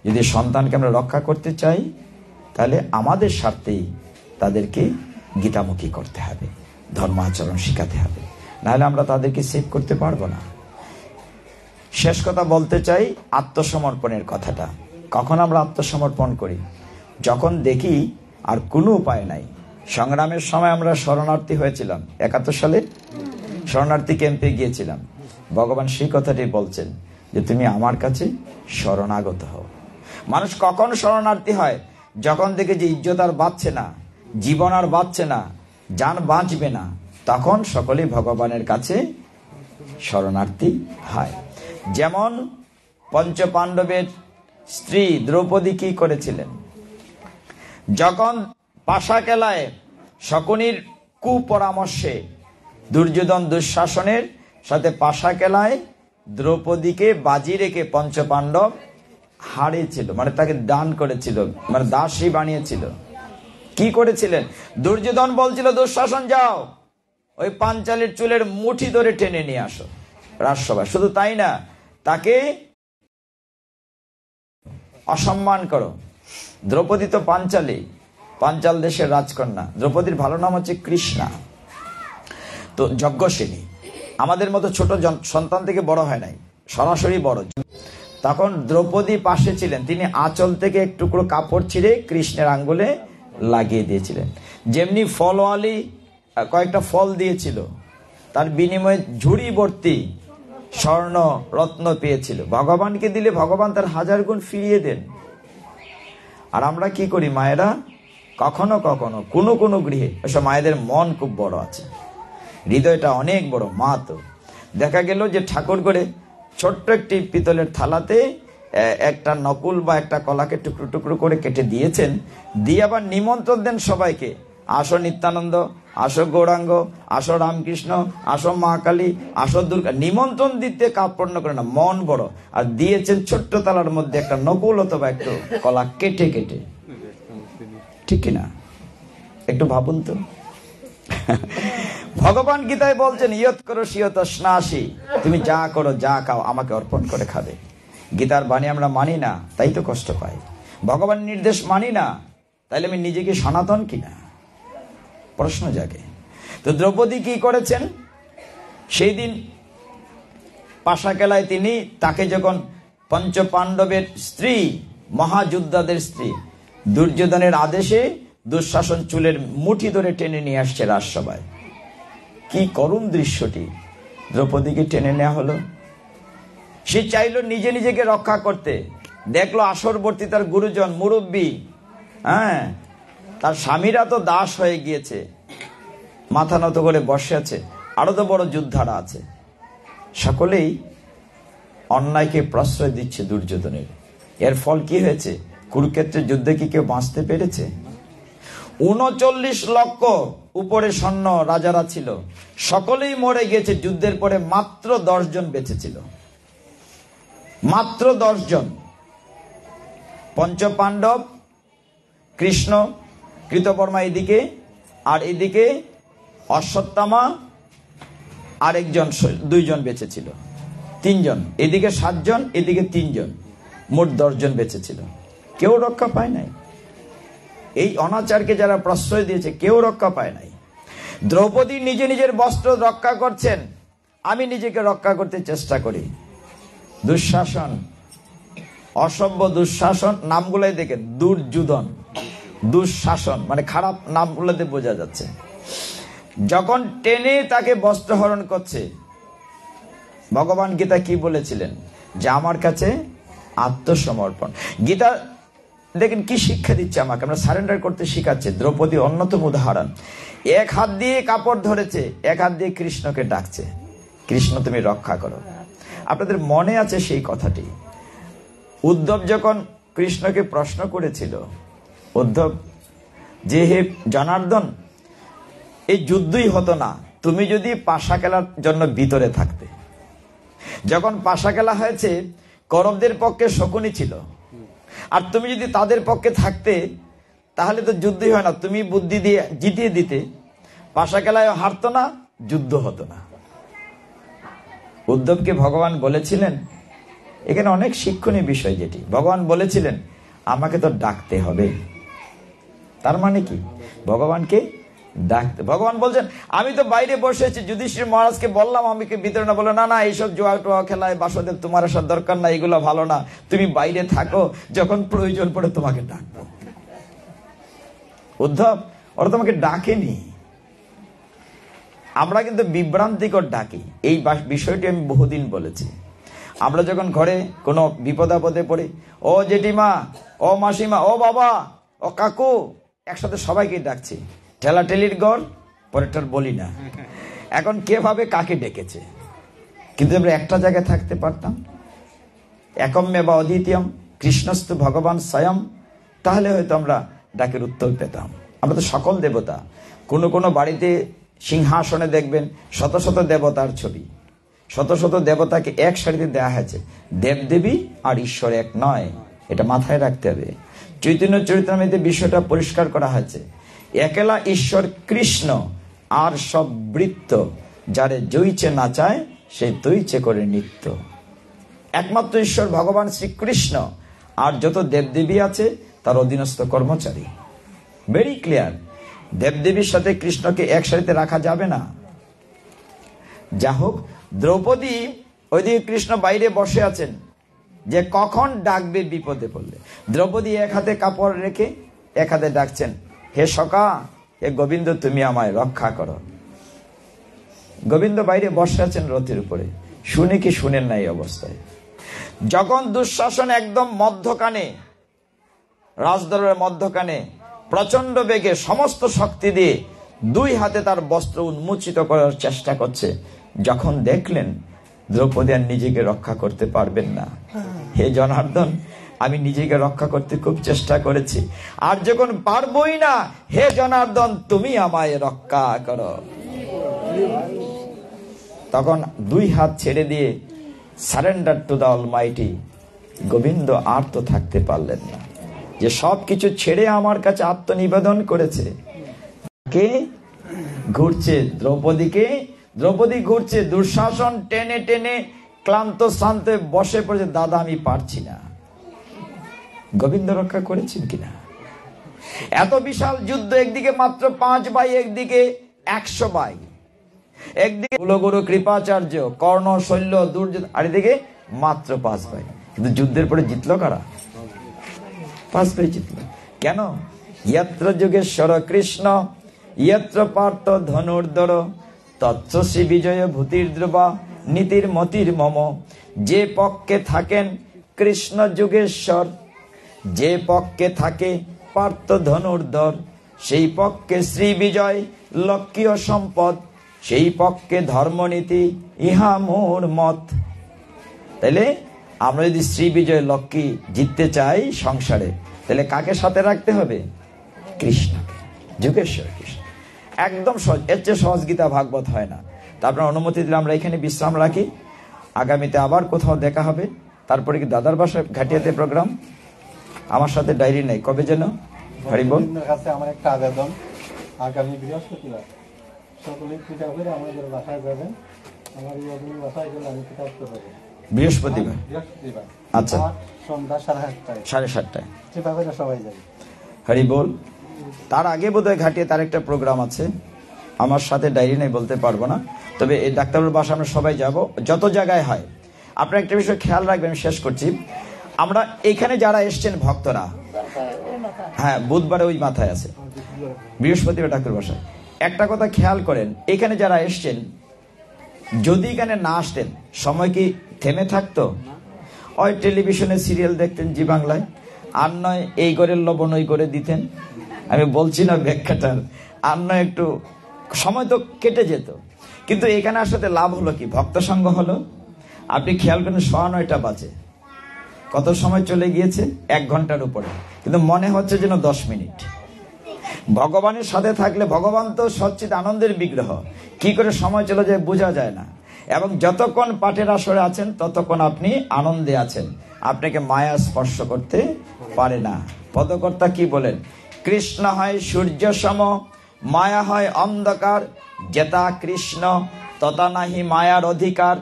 যদি সন্তানকে আমরা রক্ষা করতে চাই, তাহলে আমাদের স্বার্থেই তাদেরকে গীতামুখী করতে হবে, ধর্মাচরণ শিখাতে হবে, নাহলে আমরা তাদেরকে সেভ করতে পারবো না। শেষ কথা বলতে চাই, আত্মসমর্পণের কথাটা। কখন আমরা আত্মসমর্পণ করি? যখন দেখি আর কোনো উপায় নাই। সংগ্রামের সময় আমরা শরণার্থী হয়েছিলাম, 71 সালে শরণার্থী ক্যাম্পে গিয়েছিলাম। ভগবান সেই কথাটি বলছেন যে তুমি আমার কাছে শরণাগত হও। মানুষ কখন শরণার্থী হয়? যখন দেখে যে ইজ্জত আর বাঁচছে না, জীবন আর বাঁচছে না, জান বাঁচবে না, তখন সকলেই ভগবানের কাছে শরণার্থী হয়। যেমন পঞ্চপাণ্ডবের স্ত্রী দ্রৌপদী কি করেছিলেন? যখন পাশা খেলায় শকুনির কুপরামর্শে দুর্যোধন দুঃশাসনের সাথে পাশা খেলায় দ্রৌপদীকে বাজি রেখে পঞ্চপাণ্ডব হারিয়েছিল, মানে তাকে দান করেছিল, মানে দাসী বানিয়েছিল। কি করেছিলেন? দুর্যোধন বলছিল দুঃশাসন যাও, ওই পাঞ্চালের চুলের মুঠি ধরে টেনে নিয়ে আসো রাজসভায়। শুধু তাই না, তাকে অসম্মান করো। দ্রৌপদী তো পাঞ্চালী, পাঞ্চাল দেশের রাজকন্যা। দ্রৌপদীর ভালো নাম হচ্ছে কৃষ্ণা। তো যজ্ঞসেনী আমাদের মতো ছোট সন্তান থেকে বড় হয় নাই, সরাসরি বড়। তখন দ্রৌপদী পাশে ছিলেন, তিনি আঁচল থেকে এক টুকরো কাপড় ছিঁড়ে কৃষ্ণের আঙ্গুলে লাগিয়ে দিয়েছিলেন। যেমনি ফলওয়ালি কয়েকটা ফল দিয়েছিল, তার বিনিময়ে ঝুড়ি ভর্তি স্বর্ণ রত্ন পেয়েছিল। ভগবানকে দিলে ভগবান তার 1000 গুণ ফিরিয়ে দেন। আর আমরা কি করি মায়েরা? কখনো কখনো কোনো কোনো গৃহে, এসব মায়েদের মন খুব বড় আছে, হৃদয়টা অনেক বড়। মা তো দেখা গেল যে ঠাকুর করে ছোট্ট একটি পিতলের থালাতে একটা নকুল বা একটা কলাকে টুকরো টুকরো করে কেটে দিয়েছেন, দিয়ে আবার নিমন্ত্রণ দেন সবাইকে, আসো নিত্যানন্দ, আসো গৌরাঙ্গ, আসো রামকৃষ্ণ, আসো মা কালী, আসো দুর্গা। নিমন্ত্রণ দিতে কার্পণ্য করে না, মন বড়। আর দিয়েছেন ছোট্ট তালার মধ্যে একটা নকুল অথবা একটু কলা কেটে কেটে, ঠিক কিনা? একটু ভাবুন তো। ভগবান গীতায় বলছেন ইয়ত করো সিয়ত স্নাসি, তুমি যা করো যা খাও আমাকে অর্পণ করে খাবে। গীতার বাণী আমরা মানি না, তাই তো কষ্ট পাই। ভগবান নির্দেশ মানি না, তাহলে আমি নিজেকে সনাতন কিনা প্রশ্ন জাগে। তো দ্রৌপদী কি করেছেন সেই দিন পাশাকেলায়, তিনি তাকে যখন পঞ্চ পাণ্ডবের স্ত্রী, মহাযোদ্ধাদের স্ত্রী, দুর্যোধনের আদেশে দুঃশাসন চুলের মুঠি ধরে টেনে নিয়ে আসছে রাজসভায়। কি করুণ দৃশ্যটি! দ্রৌপদীকে টেনে নেওয়া হলো। সে চাইলো নিজে নিজেকে রক্ষা করতে, দেখলো আসরবর্তী তার গুরুজন মুরব্বী, তার স্বামীরা তো দাস হয়ে গিয়েছে, মাথা নত করে বসে আছে, আরো তো বড় যোদ্ধারা আছে, সকলেই অন্যায়কে প্রশ্রয় দিচ্ছে দুর্যোধনের। এর ফল কি হয়েছে? কুরুক্ষেত্রের যুদ্ধে কি কেউ বাঁচতে পেরেছে? ৩৯ লক্ষ উপরে সৈন্য রাজারা ছিল, সকলেই মরে গিয়েছে। যুদ্ধের পরে মাত্র 10 জন বেঁচে ছিল, মাত্র 10 জন। পঞ্চ পাণ্ডব, কৃষ্ণ, কৃতবর্মা এদিকে, আর এদিকে অশ্বত্থামা আর একজন, 2 জন বেঁচে ছিল, 3 জন। এদিকে 7 জন, এদিকে 3 জন, মোট 10 জন বেঁচে ছিল। কেউ রক্ষা পায় নাই। এই অনাচারকে যারা প্রশ্রয় দিয়েছে কেউ রক্ষা পায় নাই। দ্রৌপদী নিজে নিজের বস্ত্র রক্ষা করছেন, আমি নিজেকে রক্ষা করতে চেষ্টা করি। দুঃশাসন, অসভ্য দুঃশাসন, নামগুলাই দেখেন, দুর্যোধন, দুঃশাসন, মানে খারাপ নামগুলোতে বোঝা যাচ্ছে। যখন টেনে তাকে বস্ত্রহরণ করছে, ভগবান গীতা কি বলেছিলেন? যে আমার কাছে আত্মসমর্পণ। গীতা দেখেন কি শিক্ষা দিচ্ছে আমাকে, আমরা সারেন্ডার করতে শিখাচ্ছে। দ্রৌপদী অন্যতম উদাহরণ। এক হাত দিয়ে কাপড় ধরেছে, এক হাত দিয়ে কৃষ্ণকে ডাকছে, কৃষ্ণ তুমি রক্ষা করো। আপনাদের মনে আছে সেই কথাটি? উদ্ধব যখন কৃষ্ণকে প্রশ্ন করেছিল, উদ্ধব যে হে জনার্দন, এই যুদ্ধই হতো না তুমি যদি পাশা খেলার জন্য ভিতরে থাকতে। যখন পাশা খেলা হয়েছে, কৌরবদের পক্ষে শকুনি ছিল, আর তুমি যদি তাদের পক্ষে থাকতে তাহলে তো যুদ্ধই হয় না, তুমি বুদ্ধি দিয়ে জিতিয়ে দিতে, পাশা খেলায় হারতো না, যুদ্ধ হতো না। উদ্ধবকে ভগবান বলেছিলেন, এখানে অনেক শিক্ষণীয় বিষয়, যেটি ভগবান বলেছিলেন আমাকে তো ডাকতে হবে। তার মানে কি? ভগবানকে ডাকতে। ভগবান বলছেন আমি তো বাইরে বসে আছি, যুধিষ্ঠির মহারাজকে বললাম আমাকে ভিতরে না, বলে না না এইসব জোয়া টোয়া খেলায় বাসুদেব তোমার আসার দরকার না, এগুলো ভালো না, তুমি বাইরে থাকো, যখন প্রয়োজন পড়ে তোমাকে ডাকবো। উদ্ধব, ওরা তোমাকে ডাকেনি। আমরা কিন্তু বিভ্রান্তিকর ডাকি। এই বিষয়টি আমি বহুদিন বলেছি। আমরা যখন ঘরে কোনো বিপদ আপদে পড়ি, ও জেঠিমা, ও মাসিমা, ও বাবা, ও কাকু, একসাথে সবাইকে ডাকছি। ঠেলাঠেলির গড় পরেরটার বলি না। এখন কে ভাবে কাকে ডেকেছে? কিন্তু আমরা একটা জায়গায় থাকতে পারতাম, একম্যে বা অদ্বিতীয়ম কৃষ্ণস্তু ভগবান স্বয়ং, তাহলে হয়তো আমরা ডাকের উত্তর পেতাম। আমরা তো সকল দেবতা। কোনো কোনো বাড়িতে সিংহাসনে দেখবেন শত শত দেবতার ছবি, শত শত দেবতাকে এক সারিতে দেওয়া হয়েছে। দেবদেবী আর ঈশ্বর এক নয়, এটা মাথায় রাখতে হবে। চৈতন্য চরিতামৃতে বিষয়টা পরিষ্কার করা হয়েছে। একলা ঈশ্বর কৃষ্ণ, আর সব বৃত্ত, যারে জইছে নাচায় সে তৈছে করে নিত্য। একমাত্র ঈশ্বর ভগবান শ্রীকৃষ্ণ, আর যত দেবদেবী আছে তার অধীনস্থ কর্মচারী। Very clear. দেবদেবীর সাথে কৃষ্ণকে এক সারিতে রাখা যাবে না। যা হোক, দ্রৌপদী, ওইদিকে কৃষ্ণ বাইরে বসে আছেন, যে কখন ডাকবে বিপদে পড়লে। দ্রৌপদী এক হাতে কাপড় রেখে এক হাতে ডাকছেন, হে সখা, হে গোবিন্দ, তুমি আমায় রক্ষা করো। গোবিন্দ বাইরে বসে আছেন রথের উপরে, শুনে কি শুনেন না এই অবস্থায়? যখন দুঃশাসন একদম মধ্যখানে, রাজদরবারের মধ্যখানে প্রচন্ড বেগে সমস্ত শক্তি দিয়ে 2 হাতে তার বস্ত্র উন্মোচিত করার চেষ্টা করছে, যখন দেখলেন দ্রৌপদী আর নিজেকে রক্ষা করতে পারবেন না, হে জনার্দন, আমি নিজেকে রক্ষা করতে খুব চেষ্টা করেছি, আর যখন পারবই না, হে জনার্দন, তুমি আমায় রক্ষা করো। তখন 2 হাত ছেড়ে দিয়ে surrender to the almighty. Gobinda আর তো থাকতে পারলেন না, যে সবকিছু ছেড়ে আমার কাছে আত্মনিবেদন করেছে। কে ঘুরছে? দ্রৌপদীকে। দ্রৌপদী ঘুরছে, দুঃশাসন টেনে টেনে ক্লান্ত শ্রান্তে বসে পড়েছে, দাদা আমি পারছি না, গোবিন্দ রক্ষা করেছেন কিনা? এত বিশাল যুদ্ধ, একদিকে মাত্র 5 ভাই, একদিকে 100 ভাই, একদিকে কুলগুরু কৃপাচার্য, কর্ণ, শৈল্য, দুর্যোধন, আর এদিকে মাত্র 5 ভাই। কিন্তু যুদ্ধের পরে জিতলো কারা? 5 ভাই জিতলো। কেন? যত্র যোগেশ্বর কৃষ্ণ যত্র পার্থ ধনুর্ধর তত্র শ্রী বিজয় ভূতির ধ্রুবা নীতির মতির মম। যে পক্ষে থাকেন কৃষ্ণ যোগেশ্বর, যে পক্ষে থাকে পার্থ ধনুর্ধর, সেই পক্ষে শ্রী বিজয় লক্ষ্মী সম্পদ, সেই পক্ষে ধর্মনীতি ইহা মোর মত। তাইলে আমরা যদি শ্রী বিজয় লক্ষ্মী জিততে চাই সংসারে, তাহলে কাকে সাথে রাখতে হবে? কৃষ্ণকে, যোগেশ্বর কৃষ্ণ। একদম সহজ, এর চেয়ে সহজ গীতা ভাগবত হয় না। তা আপনার অনুমতি দিলে আমরা এখানে বিশ্রাম রাখি। আগামীতে আবার কোথাও দেখা হবে। তারপরে কি দাদার বাসায় ঘাটিয়াতে প্রোগ্রাম? আমার সাথে ডায়েরি নেই, কবে যেন? হরিবল কাছে আমার একটা আবেদন, আগামী বৃহস্পতিবার সকলে কৃপা করে আমাদের বাসায় যাবেন। আমার এই বাসায় গেলে আমি কিতাব করবো বৃহস্পতিবার। আচ্ছা, সন্ধ্যা 7:30টায়, 7:30টায় কৃপা করে সবাই যাবে। হরিবল। তার আগে বোধহয় ঘাটিয়ে তার একটা প্রোগ্রাম আছে, আমার সাথে ডায়েরি নেই, বলতে পারবো না। তবে এই ডাক্তারের বাসা আমরা সবাই যাব, যত জায়গায় হয়। আপনার একটা বিষয় খেয়াল রাখবেন, আমি শেষ করছি। আমরা এখানে যারা এসছেন ভক্তরা, হ্যাঁ বুধবারে ওই মাথায় আছে, বৃহস্পতিবার ডাক্তার বাসায়। একটা কথা খেয়াল করেন, এখানে যারা এসছেন যদি এখানে না আসতেন, সময় কি থেমে থাকতো? ওই টেলিভিশনে সিরিয়াল দেখতেন জি বাংলায়, আর নয় এই ঘরের লবণ ওই করে দিতেন। আমি বলছি না ব্যাখ্যাটার, আর নয় একটু সময় তো কেটে যেত। কিন্তু এখানে আসাতে লাভ হলো কি? ভক্ত সঙ্গ হলো। আপনি খেয়াল করেন 9:30 বাজে, কত সময় চলে গিয়েছে? 1 ঘন্টার উপরে, কিন্তু মনে হচ্ছে যেন 10 মিনিট। ভগবানের সাথে থাকলে, ভগবান তো সচ্চিদ আনন্দের বিগ্রহ, কি করে সময় চলে যায় বোঝা যায় না। এবং যতক্ষণ পাঠের আসরে আছেন ততক্ষণ আপনি আনন্দে আছেন, আপনাকে মায়া স্পর্শ করতে পারে না। পদকর্তা কি বলেন? কৃষ্ণ হয় সূর্য সম, মায়া হয় অন্ধকার, যেতা কৃষ্ণ তথা নাহি মায়ার অধিকার।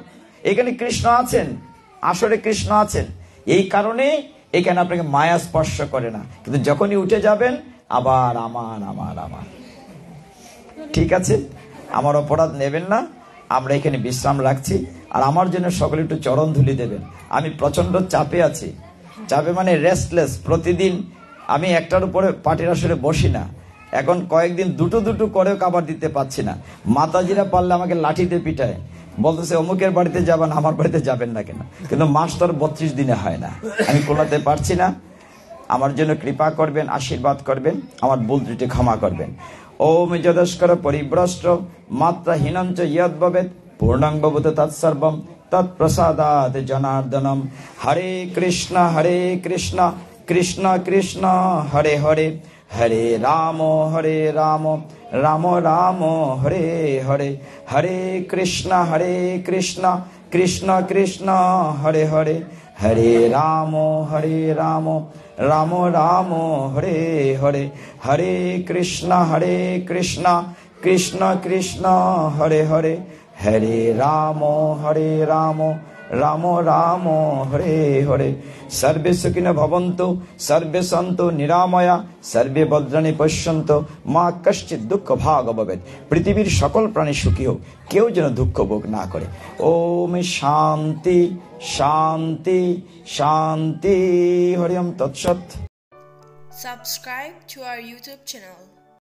এখানে কৃষ্ণ আছেন, আসরে কৃষ্ণ আছেন, এই কারণে এখানে আপনাকে মায়া স্পর্শ করে না। কিন্তু যখনই উঠে যাবেন আবার আমার আমার আমার। ঠিক আছে, আমার অপরাধ নেবেন না, আমরা এখানে বিশ্রাম রাখছি। আর আমার জন্য সকলে একটু চরণ ধুলি দেবেন। আমি প্রচন্ড চাপে আছি, চাপে মানে রেস্টলেস। প্রতিদিন আমি একটার উপরে পাটির আসরে বসি না, এখন কয়েকদিন দুটো করেও কাবার দিতে পারছি না। মাতাজিরা পারলে আমাকে লাঠিতে পিটায়, বলতেছে অমুকের বাড়িতে যাবেন, আমার বাড়িতে যাবেন না কেন? কিন্তু মাস তো 32 দিনে হয় না, আমি কোলাতে পারছি না। আমার জন্য কৃপা করবেন, আশীর্বাদ করবেন, আমার ভুল ত্রুটি ক্ষমা করবেন। ওম যদস্কর পরিভ্রষ্ট মাত্রাহীনঞ্চ ইয়দ ভবেৎ পূর্ণং ভবতু তৎসর্বং তৎপ্রসাদাৎ জনার্দনম। হরে কৃষ্ণ কৃষ্ণ কৃষ্ণ হরে হরে, হরে রাম রাম রাম হরে হরে, হরে কৃষ্ণ কৃষ্ণ কৃষ্ণ হরে হরে, হরে রাম রাম রাম হরে হরে, হরে কৃষ্ণ কৃষ্ণ কৃষ্ণ হরে হরে, হরে রাম রাম রাম হরে হরে। সর্বে সুখিনো ভবন্তু, সর্বে সন্তু নিরাময়া, সর্বে ভদ্রাণি পশ্যন্তু, মা কশ্চিৎ দুঃখ ভাগ ভবেৎ। পৃথিবীর সকল প্রাণী সুখী হোক, কেউ যেন দুঃখ ভোগ না করে। ওম শান্তি শান্তি শান্তি। হরি ওম তৎসৎ। Subscribe to our YouTube channel.